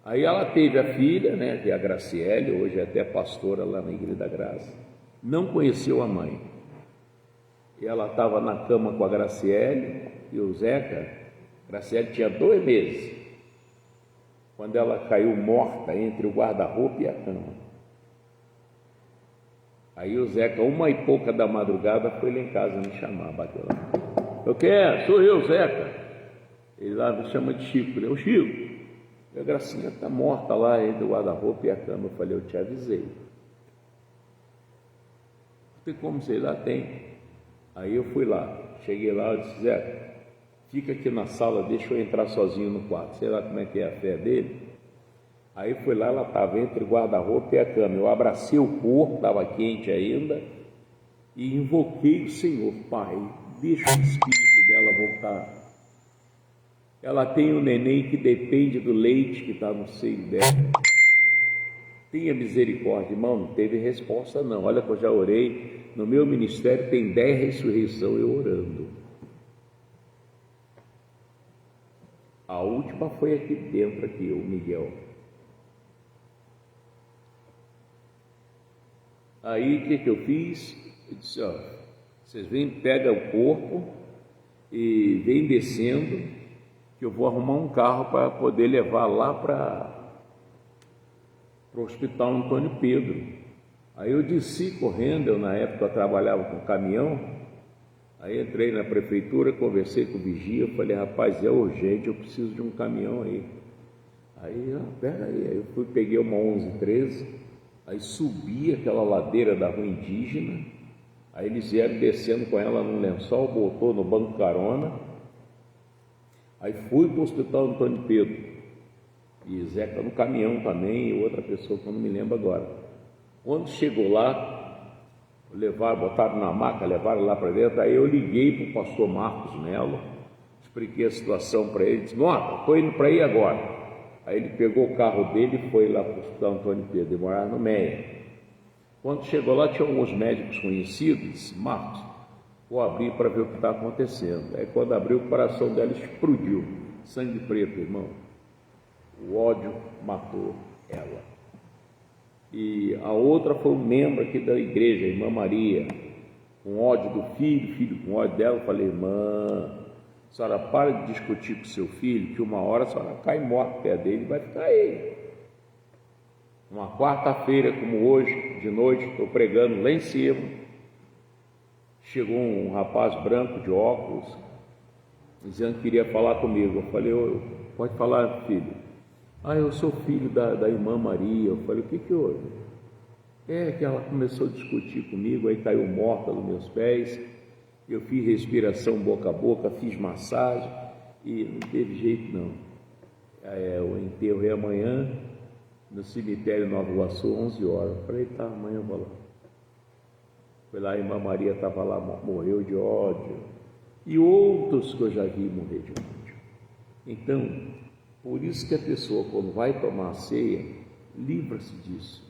Aí ela teve a filha, né, que é a Graciele, hoje é até pastora lá na Igreja da Graça. Não conheceu a mãe. E ela estava na cama com a Graciele e o Zeca. Graciele tinha 2 meses, quando ela caiu morta entre o guarda-roupa e a cama. Aí o Zeca, 1h pouca da madrugada, foi lá em casa me chamar, bateu lá. Eu quero, sou eu, Zeca. Ele lá me chama de Chico. Ele, ô Chico, a Gracinha está morta lá entre o guarda-roupa e a cama. Eu falei, eu te avisei. Tem como sei lá? Tem. Aí eu fui lá, cheguei lá, eu disse, Zeca, fica aqui na sala, deixa eu entrar sozinho no quarto. Sei lá como é que é a fé dele. Aí fui lá, ela estava entre o guarda-roupa e a cama. Eu abracei o corpo, estava quente ainda, e invoquei o Senhor. Pai, deixa o espírito dela voltar. Ela tem um neném que depende do leite que está no seio dela. Tenha misericórdia, irmão. Não teve resposta não. Olha que eu já orei. No meu ministério tem 10 ressurreições eu orando. A última foi aqui dentro, aqui, o Miguel. Aí o que eu fiz? Eu disse, ó, vocês vêm, pega o corpo e vem descendo, que eu vou arrumar um carro para poder levar lá para o Hospital Antônio Pedro. Aí eu desci correndo, eu na época eu trabalhava com caminhão, aí entrei na prefeitura, conversei com o vigia, falei, rapaz, é urgente, eu preciso de um caminhão aí. Aí, pega aí eu fui, peguei uma 1113, aí subi aquela ladeira da Rua Indígena, aí eles vieram descendo com ela num lençol, botou no banco carona, aí fui para o Hospital Antônio Pedro, e Zeca no caminhão também, e outra pessoa que eu não me lembro agora. Quando chegou lá, botaram na maca, levaram lá para dentro, aí eu liguei para o pastor Marcos Melo, expliquei a situação para ele, disse, nota, estou indo para aí agora. Aí ele pegou o carro dele e foi lá para o Hospital Antônio Pedro, ele morava no Meia. Quando chegou lá, tinha alguns médicos conhecidos, disse, Marcos, vou abrir para ver o que está acontecendo. Aí quando abriu, o coração dela explodiu, sangue preto, irmão. O ódio matou ela. E a outra foi um membro aqui da igreja, a irmã Maria, com ódio do filho com ódio dela. Eu falei, irmã, a senhora para de discutir com seu filho, que uma hora a senhora cai morta perto dele e vai ficar aí. Uma quarta-feira como hoje, de noite, estou pregando lá em cima, chegou um rapaz branco de óculos, dizendo que queria falar comigo. Eu falei, pode falar, filho. Eu sou filho da irmã Maria. Eu falei, o que houve? É que ela começou a discutir comigo, aí caiu morta nos meus pés, eu fiz respiração boca a boca, fiz massagem e não teve jeito não. O enterro é amanhã, no cemitério Nova Iguaçu, 11 horas. Eu falei, tá, amanhã eu vou lá. Foi lá, a irmã Maria estava lá, morreu de ódio, e outros que eu já vi morrer de ódio. Então, por isso que a pessoa, quando vai tomar a ceia, livra-se disso.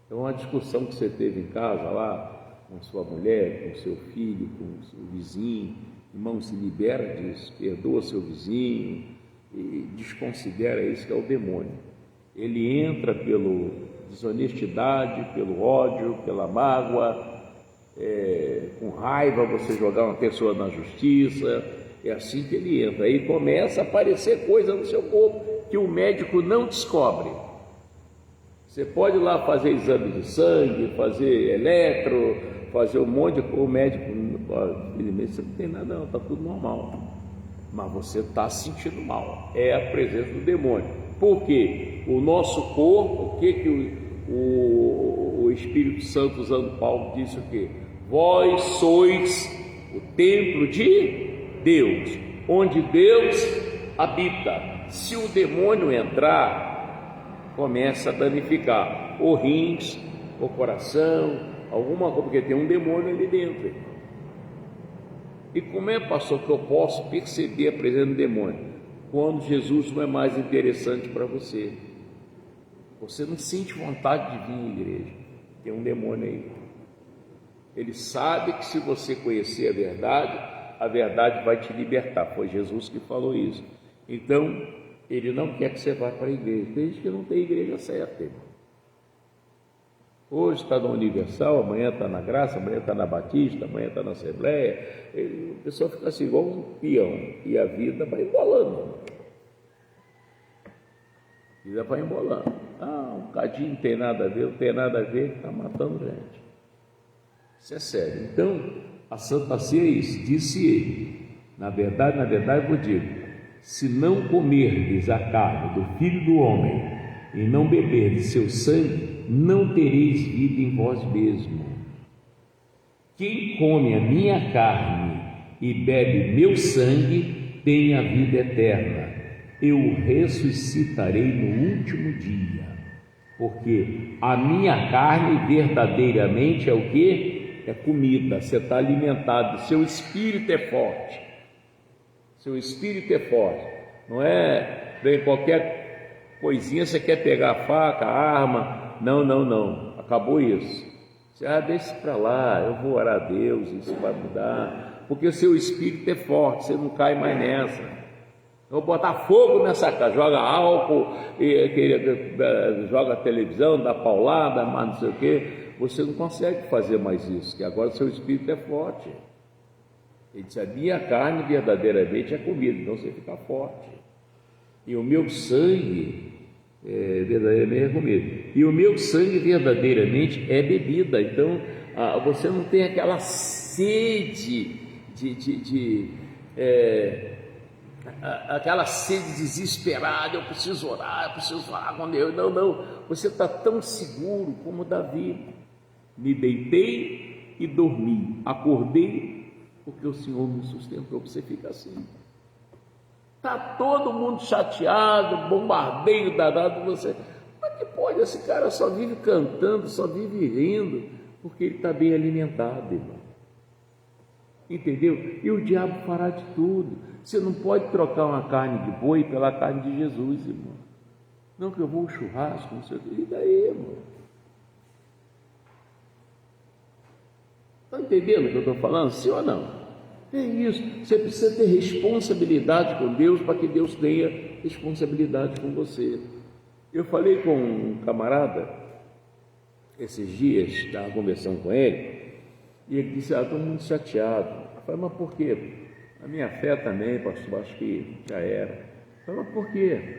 Então, uma discussão que você teve em casa lá, com sua mulher, com seu filho, com o seu vizinho, irmão, se libera disso, perdoa seu vizinho e desconsidera isso, que é o demônio. Ele entra pela desonestidade, pelo ódio, pela mágoa, com raiva você jogar uma pessoa na justiça, é assim que ele entra. Aí começa a aparecer coisa no seu corpo que o médico não descobre. Você pode ir lá fazer exame de sangue, fazer eletro, fazer um monte de coisa, o médico, você não tem nada não, está tudo normal. Mas você está se sentindo mal, é a presença do demônio. Por quê? O nosso corpo, o que o Espírito Santo, usando Paulo, disse o quê? Vós sois o templo de Deus, onde Deus habita. Se o demônio entrar, começa a danificar o rins, o coração, alguma coisa, porque tem um demônio ali dentro, irmão. E como é, pastor, que eu posso perceber a presença do demônio? Quando Jesus não é mais interessante para você. Você não sente vontade de vir à igreja. Tem um demônio aí. Ele sabe que se você conhecer a verdade vai te libertar. Foi Jesus que falou isso. Então, ele não quer que você vá para a igreja. Tem gente que não tem igreja certa, irmão. Hoje está na Universal, amanhã está na Graça, amanhã está na Batista, amanhã está na Assembleia. A pessoa fica assim, igual um peão, e a vida vai embolando. A vida vai embolando. Um cadinho não tem nada a ver, não tem nada a ver, está matando gente. Isso é sério. Então, a Santa Ceia é isso, disse ele. Na verdade, eu vos digo, se não comerdes a carne do Filho do Homem e não beberdes seu sangue, não tereis vida em vós mesmo. Quem come a minha carne e bebe meu sangue tem a vida eterna. Eu o ressuscitarei no último dia. Porque a minha carne verdadeiramente é o quê? É comida, você está alimentado, seu espírito é forte. Seu espírito é forte. Não é bem qualquer coisinha você quer pegar a faca, a arma. Não, acabou isso. Você, deixa para lá, eu vou orar a Deus, isso vai mudar, porque o seu espírito é forte, você não cai mais nessa. Eu vou botar fogo nessa casa, joga álcool, joga televisão, dá paulada, mas não sei o que, você não consegue fazer mais isso, que agora o seu espírito é forte. Ele disse, a minha carne verdadeiramente é comida, então você fica forte, e o meu sangue verdadeiramente é comida, e o meu sangue verdadeiramente é bebida. Então você não tem aquela sede aquela sede desesperada, eu preciso orar, eu preciso falar com Deus. Não, você está tão seguro como Davi. Me deitei e dormi, acordei porque o Senhor me sustentou. Você fica assim. Está todo mundo chateado, bombardeio danado, você. Como é que pode? Esse cara só vive cantando, só vive rindo, porque ele está bem alimentado, irmão. Entendeu? E o diabo fará de tudo. Você não pode trocar uma carne de boi pela carne de Jesus, irmão. Não, que eu vou ao churrasco, não sei o que. E daí, irmão? Está entendendo o que eu estou falando? Sim ou não? É isso, você precisa ter responsabilidade com Deus para que Deus tenha responsabilidade com você. Eu falei com um camarada esses dias, estava conversando com ele, e ele disse, estou muito chateado. Eu falei, mas por quê? A minha fé também, pastor, acho que já era. Eu falei, mas por quê?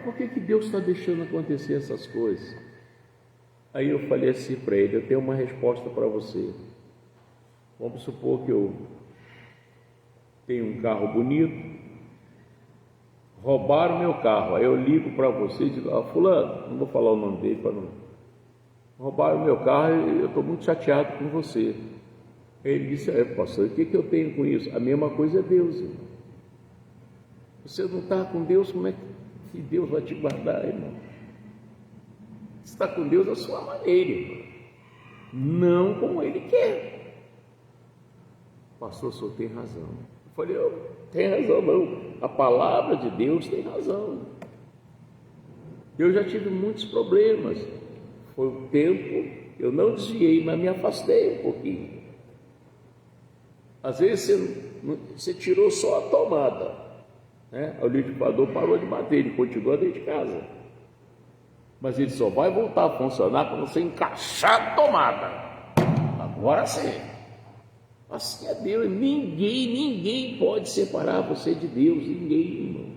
Por que Deus está deixando acontecer essas coisas? Aí eu falei assim para ele, eu tenho uma resposta para você. Vamos supor que eu tenho um carro bonito, roubaram meu carro, aí eu ligo para você e digo, fulano, não vou falar o nome dele para não. Roubaram meu carro e eu estou muito chateado com você. Ele disse, pastor, o que eu tenho com isso? A mesma coisa é Deus, irmão. Você não está com Deus, como é que Deus vai te guardar, irmão? Você está com Deus da sua maneira, irmão, não como Ele quer. Pastor, o senhor tem razão. Eu falei, tem razão não, a palavra de Deus tem razão. Eu já tive muitos problemas, foi o tempo, eu não desviei, mas me afastei um pouquinho. Às vezes você tirou só a tomada, né? O liquidificador parou de bater, ele continua dentro de casa, mas ele só vai voltar a funcionar quando você encaixar a tomada. Agora sim. Assim é Deus, ninguém pode separar você de Deus, ninguém, irmão.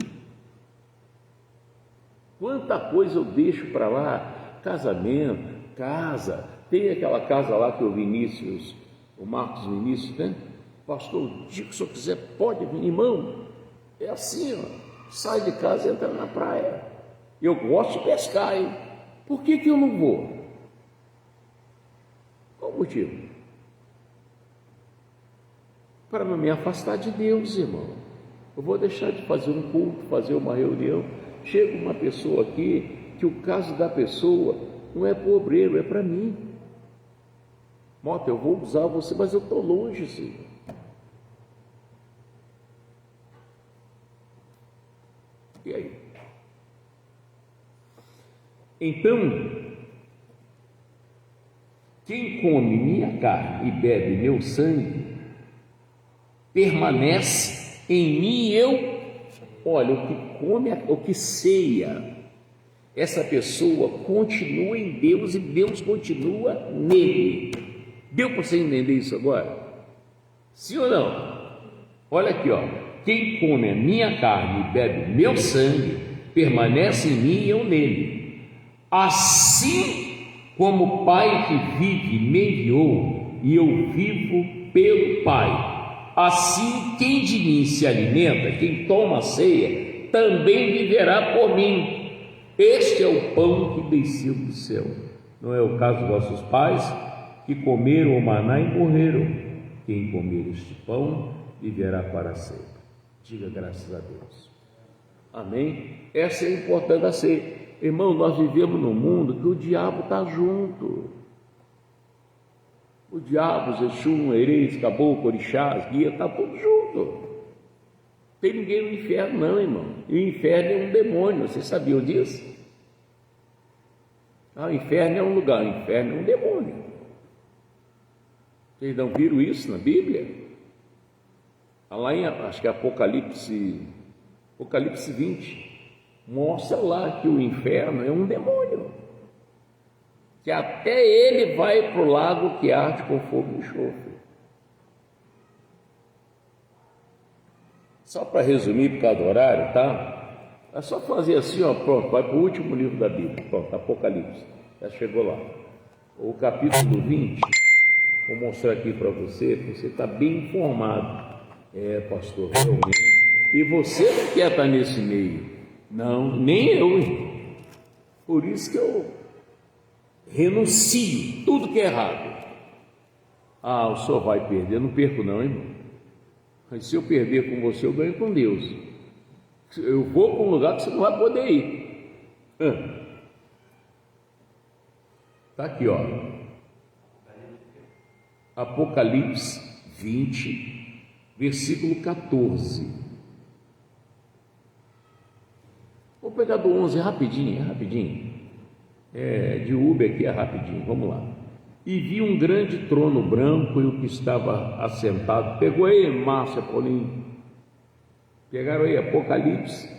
Quanta coisa eu deixo para lá, casamento, casa, tem aquela casa lá que o Marcos Vinícius, né? Pastor, o dia que o senhor quiser pode vir, irmão, é assim, sai de casa e entra na praia. Eu gosto de pescar, hein? Por que eu não vou? Qual o motivo? Para não me afastar de Deus, irmão. Eu vou deixar de fazer um culto, fazer uma reunião. Chega uma pessoa aqui, que o caso da pessoa não é para o obreiro, é para mim. Mota, eu vou usar você, mas eu estou longe, Senhor. E aí? Então, quem come minha carne e bebe meu sangue, permanece em mim e eu. Olha, o que come, o que ceia, essa pessoa continua em Deus e Deus continua nele. Deu para você entender isso agora? Sim ou não? Olha aqui, ó. Quem come a minha carne e bebe meu sangue, permanece em mim e eu nele. Assim como o Pai que vive me enviou e eu vivo pelo Pai, assim quem de mim se alimenta, quem toma a ceia, também viverá por mim. Este é o pão que desceu do céu. Não é o caso de vossos pais, que comeram o maná e morreram. Quem comer este pão viverá para sempre. Diga graças a Deus. Amém? Essa é a importância da ceia. Irmão, nós vivemos num mundo que o diabo está junto. O diabo, Exu, Ereis, Caboclo, Orixás, Guia, está tudo junto. Não tem ninguém no inferno não, irmão. E o inferno é um demônio, vocês sabiam disso? O inferno é um lugar, o inferno é um demônio. Vocês não viram isso na Bíblia? Lá em, acho que é Apocalipse 20, mostra lá que o inferno é um demônio, que até ele vai para o lago que arde com fogo e enxofre. Só para resumir, por causa do horário, tá? É só fazer assim, ó, pronto, vai para o último livro da Bíblia, pronto, Apocalipse, já chegou lá. O capítulo 20, vou mostrar aqui para você está bem informado. Pastor, realmente. E você não quer estar nesse meio? Não, nem eu. Por isso que eu renuncio tudo que é errado. O senhor vai perder? Eu não perco não, irmão. Mas se eu perder com você, eu ganho com Deus. Eu vou para um lugar que você não vai poder ir. Está aqui, ó. Apocalipse 20, versículo 14. Vou pegar do 11 rapidinho. De Uber aqui é rapidinho, vamos lá. E vi um grande trono branco e o que estava assentado. Pegou aí, Márcia, Paulinho? Pegaram aí, Apocalipse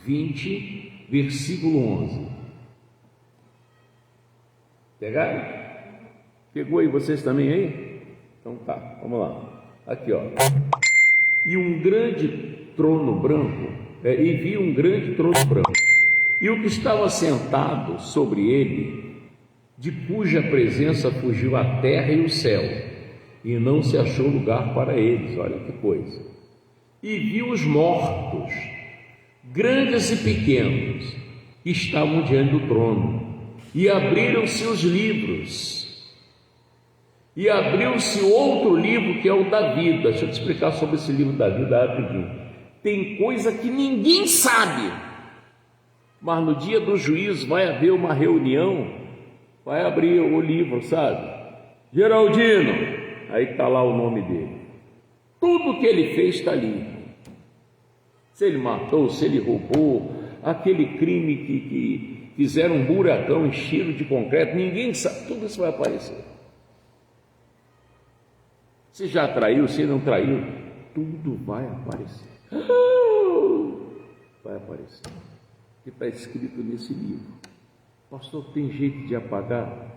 20, versículo 11. Pegaram? Pegou aí vocês também aí? Então tá, vamos lá. Aqui, ó. E um grande trono branco, e vi um grande trono branco, e o que estava sentado sobre ele, de cuja presença fugiu a terra e o céu, e não se achou lugar para eles. Olha que coisa. E vi os mortos, grandes e pequenos, que estavam diante do trono, e abriram-se os livros. E abriu-se outro livro que é o da vida. Deixa eu te explicar sobre esse livro da vida rapidinho. Tem coisa que ninguém sabe, mas no dia do juízo vai haver uma reunião, vai abrir o livro, sabe? Geraldino, aí está lá o nome dele. Tudo que ele fez está ali. Se ele matou, se ele roubou, aquele crime que fizeram um buracão enchido de concreto, ninguém sabe, tudo isso vai aparecer. Se já traiu, se não traiu, tudo vai aparecer. Vai aparecer. O que está escrito nesse livro? Pastor, tem jeito de apagar?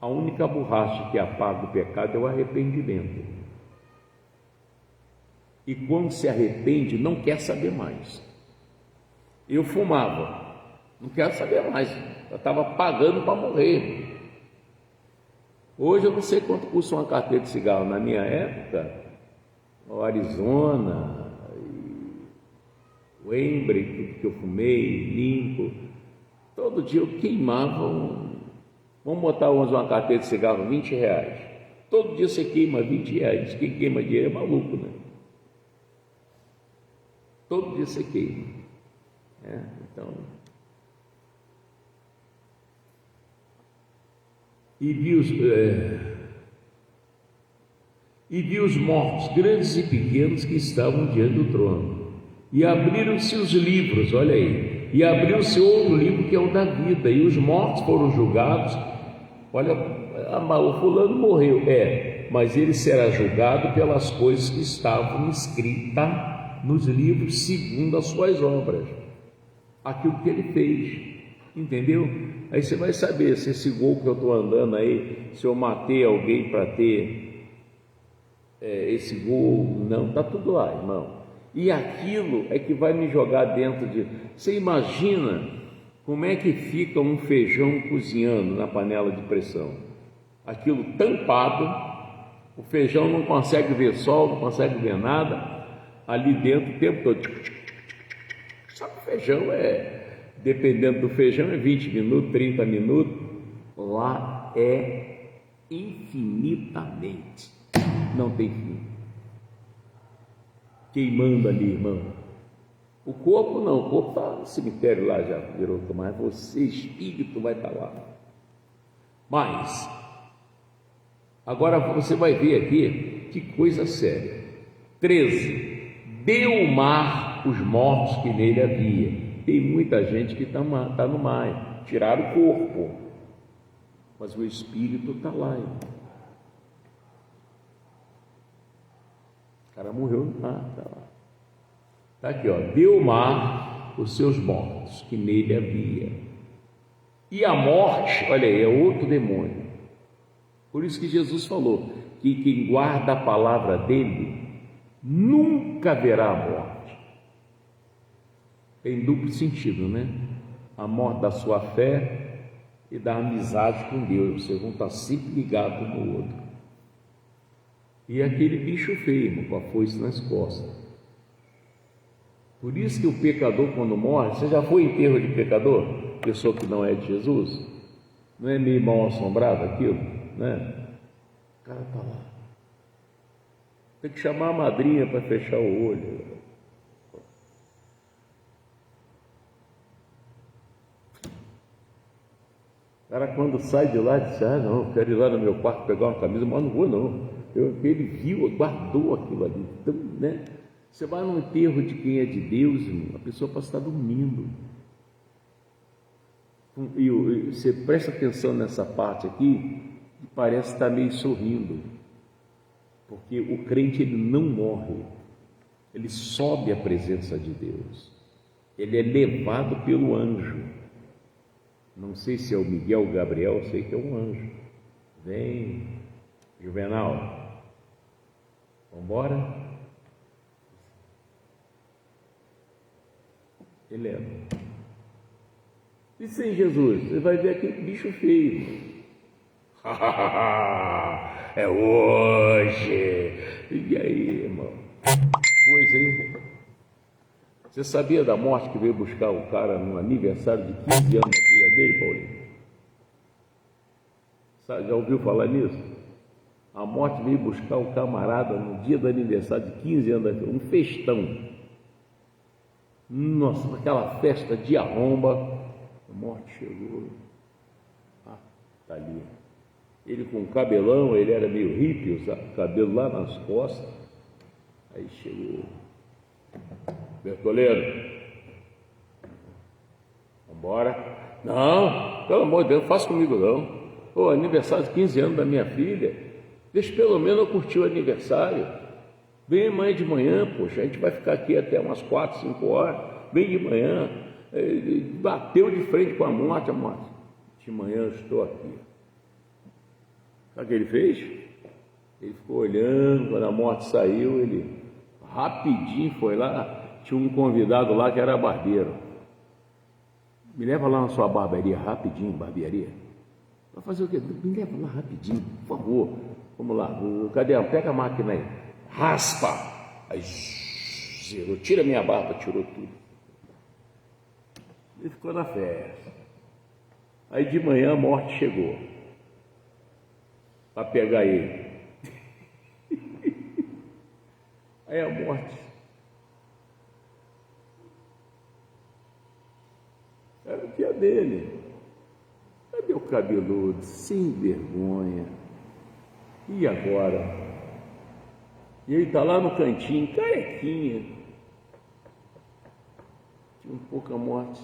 A única borracha que apaga o pecado é o arrependimento. E quando se arrepende, não quer saber mais. Eu fumava, não quero saber mais. Eu estava pagando para morrer. Hoje eu não sei quanto custa uma carteira de cigarro. Na minha época, o Arizona, o Embre que eu fumei, Limpo, todo dia eu queimava vamos botar hoje uma carteira de cigarro, R$20. Todo dia você queima R$20. Quem queima dinheiro é maluco, né? todo dia você queima. Então, e vi os mortos, grandes e pequenos, que estavam diante do trono, e abriram-se os livros, olha aí, e abriu-se outro livro, que é o da vida, e os mortos foram julgados. Olha, o fulano morreu, mas ele será julgado pelas coisas que estavam escritas nos livros segundo as suas obras, aquilo que ele fez, entendeu? Aí você vai saber se esse gol que eu estou andando aí, se eu matei alguém para ter esse gol, não, está tudo lá, irmão. E aquilo é que vai me jogar dentro de... Você imagina como é que fica um feijão cozinhando na panela de pressão? Aquilo tampado, o feijão não consegue ver sol, não consegue ver nada, ali dentro o tempo todo. Só que o feijão dependendo do feijão, é 20 minutos, 30 minutos, lá é infinitamente, não tem fim, queimando ali, irmão. O corpo não, o corpo está no cemitério lá, já virou, mas você, espírito, vai estar lá. Mas, agora você vai ver aqui, que coisa séria. 13, deu o mar os mortos que nele havia. Tem muita gente que está no mar, tiraram o corpo, mas o espírito está lá, irmão. O cara morreu no mar, está lá. Está aqui, ó, deu o mar os seus mortos que nele havia. E a morte, olha aí, é outro demônio. Por isso que Jesus falou que quem guarda a palavra dele nunca verá a morte. Tem duplo sentido, né? A morte da sua fé e da amizade com Deus. Vocês vão estar sempre ligados um no outro. E aquele bicho feio, com a foice nas costas. Por isso que o pecador, quando morre, você já foi em enterro de pecador? Pessoa que não é de Jesus? Não é meio mal assombrado aquilo, né? O cara está lá. Tem que chamar a madrinha para fechar o olho. O cara, quando sai de lá, diz: não, quero ir lá no meu quarto pegar uma camisa, mas não vou não. Ele viu, guardou aquilo ali. Então, né? Você vai num enterro de quem é de Deus, irmão, a pessoa pode estar dormindo. E você presta atenção nessa parte aqui, e parece estar meio sorrindo, porque o crente, ele não morre, ele sobe à presença de Deus, ele é levado pelo anjo. Não sei se é o Miguel ou o Gabriel, eu sei que é um anjo. Vem, Juvenal, vamos embora? Ele leva. E sem Jesus, você vai ver aquele bicho feio. É hoje. E aí, irmão? Coisa, hein? Você sabia da morte que veio buscar o cara no aniversário de 15 anos da filha dele, Paulinho? Já ouviu falar nisso? A morte veio buscar o camarada no dia do aniversário de 15 anos da filha, um festão. Nossa, aquela festa de arromba, a morte chegou. Tá ali. Ele com cabelão, ele era meio hippie, o cabelo lá nas costas. Aí chegou. Bertoleiro, vamos embora? Não, pelo amor de Deus, não faça comigo não. Aniversário de 15 anos da minha filha, deixa pelo menos eu curtir o aniversário. Vem amanhã de manhã, poxa, a gente vai ficar aqui até umas 4, 5 horas. Vem de manhã. Bateu de frente com a morte. De manhã eu estou aqui. Sabe o que ele fez? Ele ficou olhando, quando a morte saiu, ele rapidinho foi lá. Tinha um convidado lá que era barbeiro. Me leva lá na sua barbearia, rapidinho, barbearia. Vai fazer o quê? Me leva lá rapidinho, por favor. Vamos lá. Cadê? Pega a máquina aí. Raspa. Aí zerou. Tira minha barba, tirou tudo. Ele ficou na festa. Aí de manhã a morte chegou para pegar ele. Aí a morte Era o dia dele. Cadê o cabeludo? Sem vergonha. E agora? E ele está lá no cantinho, carequinha. Tinha um pouco a morte.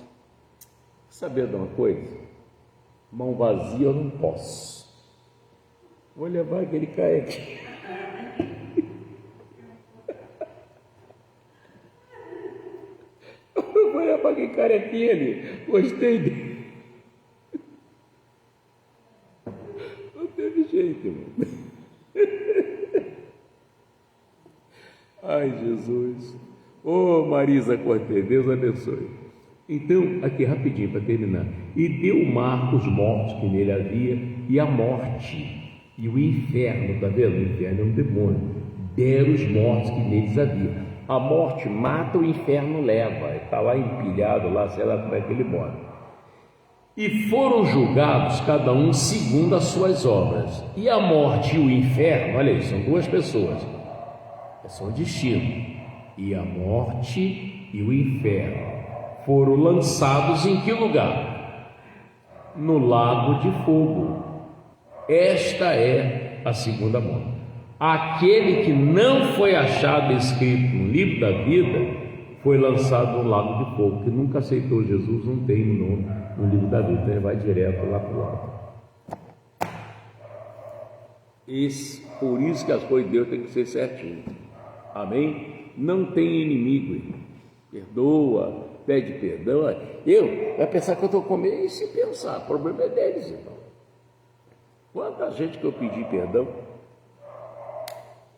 Saber de uma coisa? Mão vazia eu não posso. Vou levar aquele carequinha. Eu vou levar aquele carequinha ali. Gostei dele. Não teve jeito, irmão. Ai, Jesus. Ô, Marisa Cortez, Deus abençoe. Então, aqui rapidinho para terminar. E deu o mar os mortos que nele havia, e a morte, e o inferno, está vendo? O inferno é um demônio. Deram os mortos que neles havia. A morte mata, o inferno leva. Está lá empilhado, lá, sei lá como é que ele mora. E foram julgados cada um segundo as suas obras. E a morte e o inferno, olha aí, são duas pessoas. São destino. E a morte e o inferno foram lançados em que lugar? No lago de fogo. Esta é a segunda morte. Aquele que não foi achado escrito no livro da vida foi lançado no lago de fogo. Que nunca aceitou Jesus não tem o nome no livro da vida, então ele vai direto lá para o lago. Por isso que as coisas de Deus têm que ser certinhas. Amém? Não tem inimigo, irmão. Perdoa, pede perdão. Vai pensar que eu estou comendo, e se pensar, o problema é deles, irmão. Quanta gente que eu pedi perdão,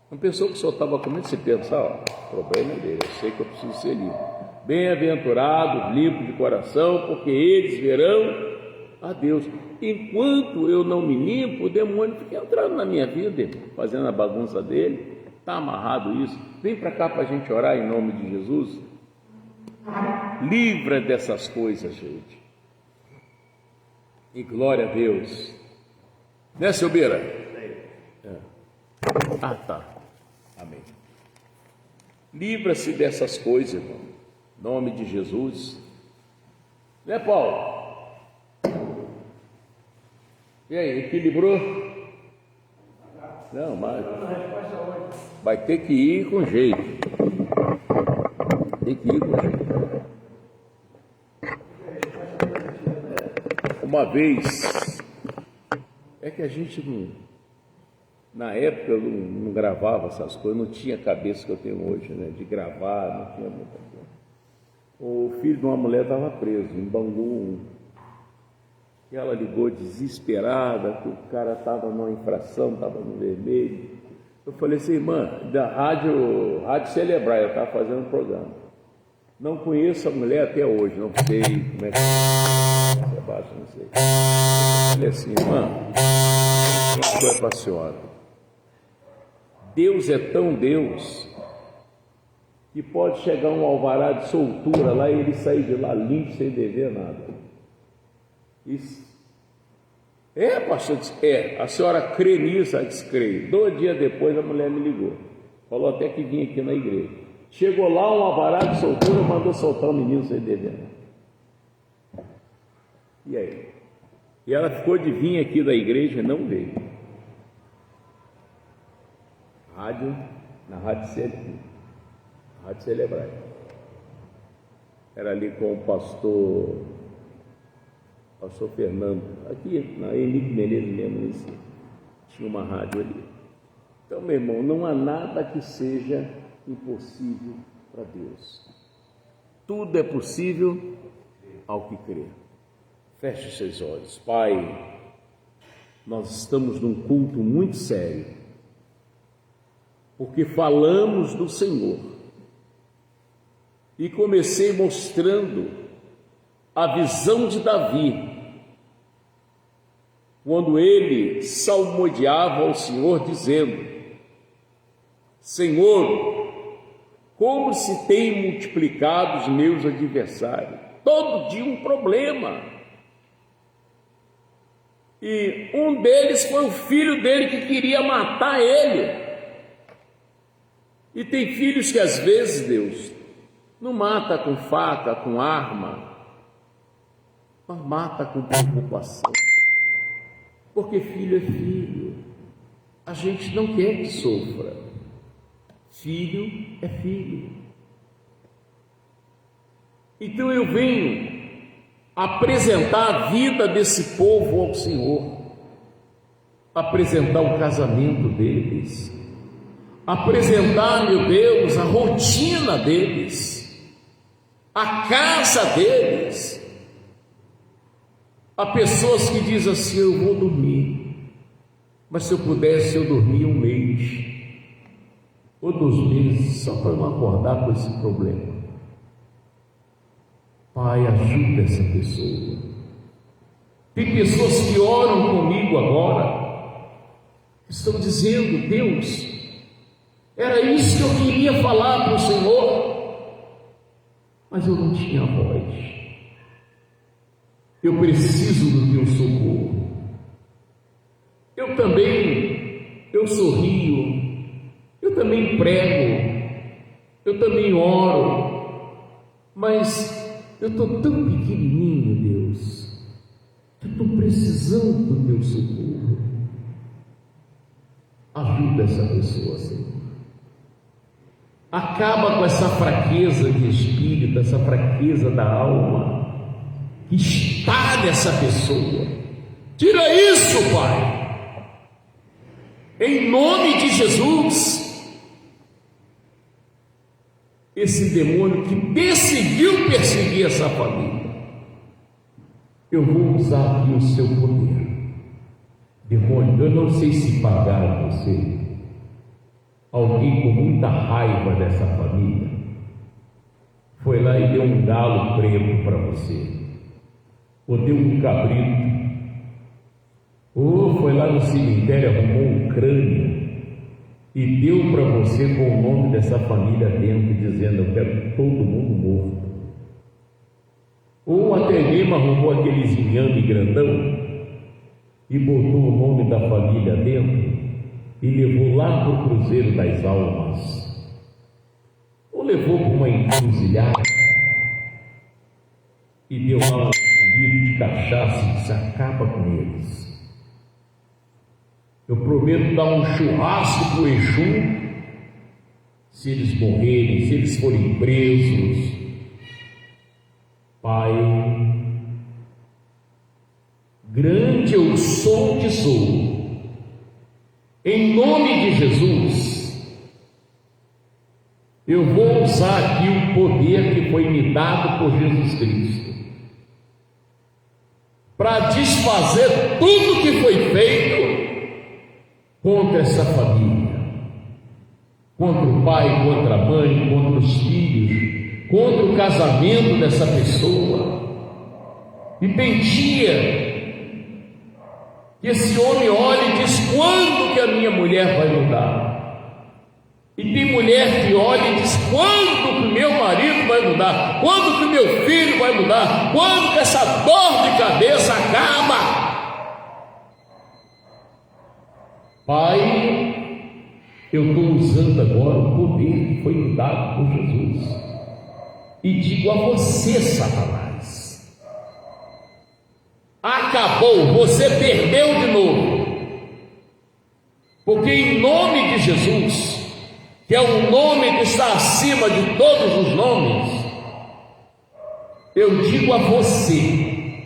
uma pessoa que o senhor estava comendo, se pensar, o problema é dele, eu sei que eu preciso ser limpo. Bem-aventurados, limpos de coração, porque eles verão a Deus. Enquanto eu não me limpo, o demônio fica entrando na minha vida, irmão, fazendo a bagunça dele. Está amarrado isso? Vem para cá para a gente orar em nome de Jesus. Livra dessas coisas, gente. E glória a Deus. Né, seu Beira? É. Ah, tá. Amém. Livra-se dessas coisas, irmão. Em nome de Jesus. Né, Paulo? E aí, equilibrou? Não, mas vai ter que ir com jeito. Tem que ir com jeito. Uma vez, é que a gente não, na época eu não gravava essas coisas, não tinha a cabeça que eu tenho hoje, né? De gravar, não tinha muita coisa. O filho de uma mulher estava preso em Bangu. E ela ligou desesperada, que o cara estava numa infração, estava no vermelho. Eu falei assim, irmã, da Rádio Celebrar, eu estava fazendo um programa. Não conheço a mulher até hoje, não sei como é que é baixo, não sei. Eu falei assim, irmã, uma coisa para a senhora. Deus é tão Deus que pode chegar um alvará de soltura lá e ele sair de lá limpo, sem dever nada. Isso. Pastor, a senhora crê nisso? Ela disse, creio. 2 dias depois a mulher me ligou, falou até que vinha aqui na igreja. Chegou lá um alvará de soltura, mandou soltar o menino sem dever. E aí? E ela ficou de vir aqui da igreja e não veio. Na Rádio Celebrar. Era ali com o pastor Fernando, aqui na Henrique Menezes mesmo, tinha uma rádio ali. Então, meu irmão, não há nada que seja impossível para Deus. Tudo é possível ao que crer. Feche os seus olhos. Pai, nós estamos num culto muito sério, porque falamos do Senhor. E comecei mostrando a visão de Davi, quando ele salmodiava ao Senhor, dizendo: Senhor, como se têm multiplicado os meus adversários, todo dia um problema. E um deles foi o filho dele que queria matar ele. E tem filhos que às vezes, Deus, não mata com faca, com arma, mas mata com preocupação. Porque filho é filho. A gente não quer que sofra. Filho é filho. Então eu venho apresentar a vida desse povo ao Senhor, apresentar o casamento deles, apresentar, meu Deus, a rotina deles, a casa deles. Há pessoas que dizem assim: eu vou dormir, mas se eu pudesse eu dormia 1 mês ou 2 meses só para não acordar com esse problema. Pai, ajuda essa pessoa. Tem pessoas que oram comigo agora, que estão dizendo: Deus, era isso que eu queria falar para o Senhor, mas eu não tinha voz. Eu preciso do teu socorro. Eu sorrio, eu também prego, eu também oro, mas eu estou tão pequenininho, Deus, que eu estou precisando do teu socorro. Ajuda essa pessoa, Senhor. Acaba com essa fraqueza de espírito, essa fraqueza da alma que está nessa pessoa. Tira isso, Pai, em nome de Jesus. Esse demônio que decidiu perseguir essa família, eu vou usar aqui o seu poder. Demônio, eu não sei se pagar a você. Alguém com muita raiva dessa família foi lá e deu um galo preto para você, ou deu um cabrito, ou foi lá no cemitério, arrumou um crânio e deu para você com o nome dessa família dentro, dizendo: eu quero todo mundo morto. Ou até mesmo arrumou aquele inhame grandão e botou o nome da família dentro e levou lá para o Cruzeiro das Almas, ou levou para uma encruzilhada e deu lá um litro de cachaça e disse: acaba com eles. Eu prometo dar um churrasco para o Exu se eles morrerem, se eles forem presos. Pai, grande eu sou que sou. Em nome de Jesus, eu vou usar aqui o poder que foi me dado por Jesus Cristo para desfazer tudo que foi feito contra essa família, contra o pai, contra a mãe, contra os filhos, contra o casamento dessa pessoa. E tem dia que esse homem olha e diz: quando que a minha mulher vai mudar? E tem mulher que olha e diz: quando que o meu marido vai mudar? Quando que o meu filho vai mudar? Quando que essa dor de cabeça acaba? Pai, eu estou usando agora o poder que foi me dado por Jesus e digo a você, Satanás: acabou, você perdeu de novo. Porque em nome de Jesus, que é o nome que está acima de todos os nomes, eu digo a você: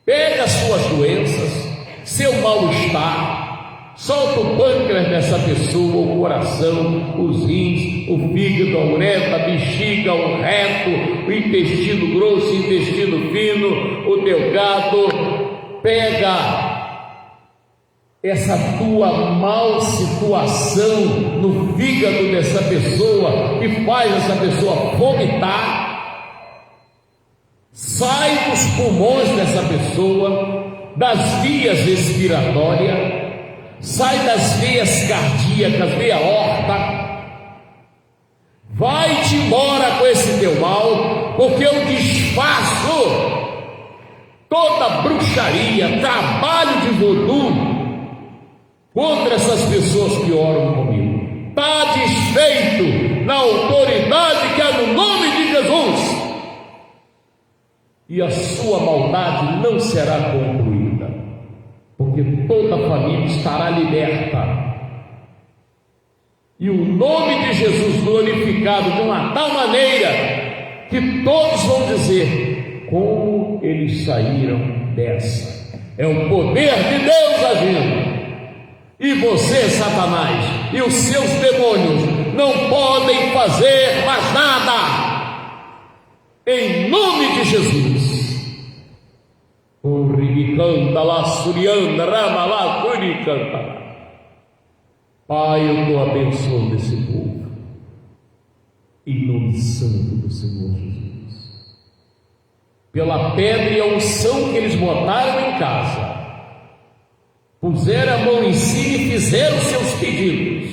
pega as suas doenças, seu mal-estar, solta o pâncreas dessa pessoa, o coração, os rins, o fígado, a uretra, a bexiga, o reto, o intestino grosso, o intestino fino, o delgado. Pega essa tua mal situação no fígado dessa pessoa, que faz essa pessoa vomitar, sai dos pulmões dessa pessoa, das vias respiratórias, sai das veias cardíacas, veia aorta, vai-te embora com esse teu mal, porque eu desfaço toda bruxaria, trabalho de voodoo contra essas pessoas que oram comigo. Está desfeito na autoridade que é no nome de Jesus. e a sua maldade não será concluída, porque toda a família estará liberta, e o nome de Jesus glorificado de uma tal maneira que todos vão dizer como eles saíram dessa. É o poder de Deus agindo. E você, Satanás, e os seus demônios não podem fazer mais nada. Em nome de Jesus. Pai, eu estou abençoando esse povo. Em nome santo do Senhor Jesus. Pela pedra e a unção que eles botaram em casa, puseram a mão em cima e fizeram seus pedidos,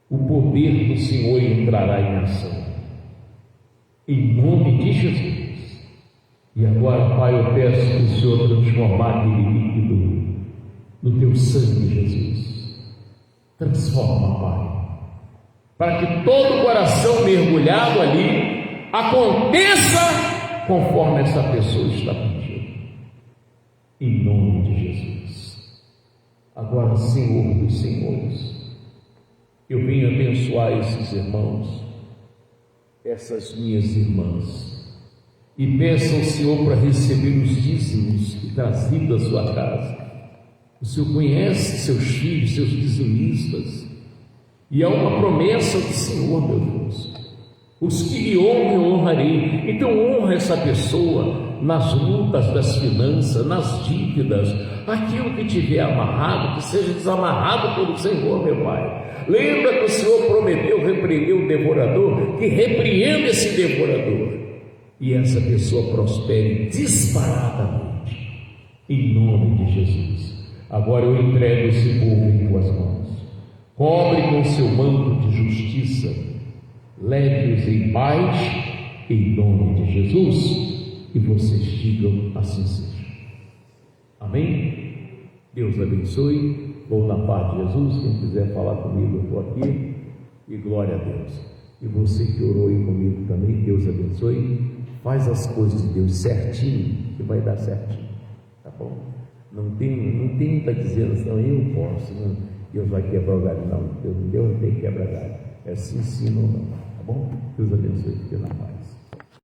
o poder do Senhor entrará em ação, em nome de Jesus. E agora, Pai, eu peço que o Senhor transformar aquele líquido no teu sangue, Jesus. Transforma, Pai, para que todo coração mergulhado ali aconteça conforme essa pessoa está pedindo, em nome de Jesus. Agora, Senhor dos senhores, eu venho abençoar esses irmãos, essas minhas irmãs, e peço ao Senhor para receber os dízimos trazidos à sua casa. O Senhor conhece seus filhos, seus dizimistas, e há uma promessa do Senhor, meu Deus: os que lhe honram, eu honrarei. Então honra essa pessoa nas lutas das finanças, nas dívidas, aquilo que tiver amarrado, que seja desamarrado pelo Senhor, meu Pai. Lembra que o Senhor prometeu repreender o devorador, que repreenda esse devorador, e essa pessoa prospere disparadamente, em nome de Jesus. Agora eu entrego esse povo em tuas mãos. Cobre com seu manto de justiça, leve-os em paz, em nome de Jesus, e vocês digam assim seja. Amém? Deus abençoe. Vou na paz de Jesus. Quem quiser falar comigo, eu estou aqui, e glória a Deus. E você que orou aí comigo também, Deus abençoe. Faz as coisas de Deus certinho, que vai dar certinho, tá bom? Não tem muita dizendo assim, eu posso, não, Deus vai quebrar o galho. Não, Deus não tem que quebrar galho. É sim, sim, não, tá bom? Deus abençoe, fique na paz.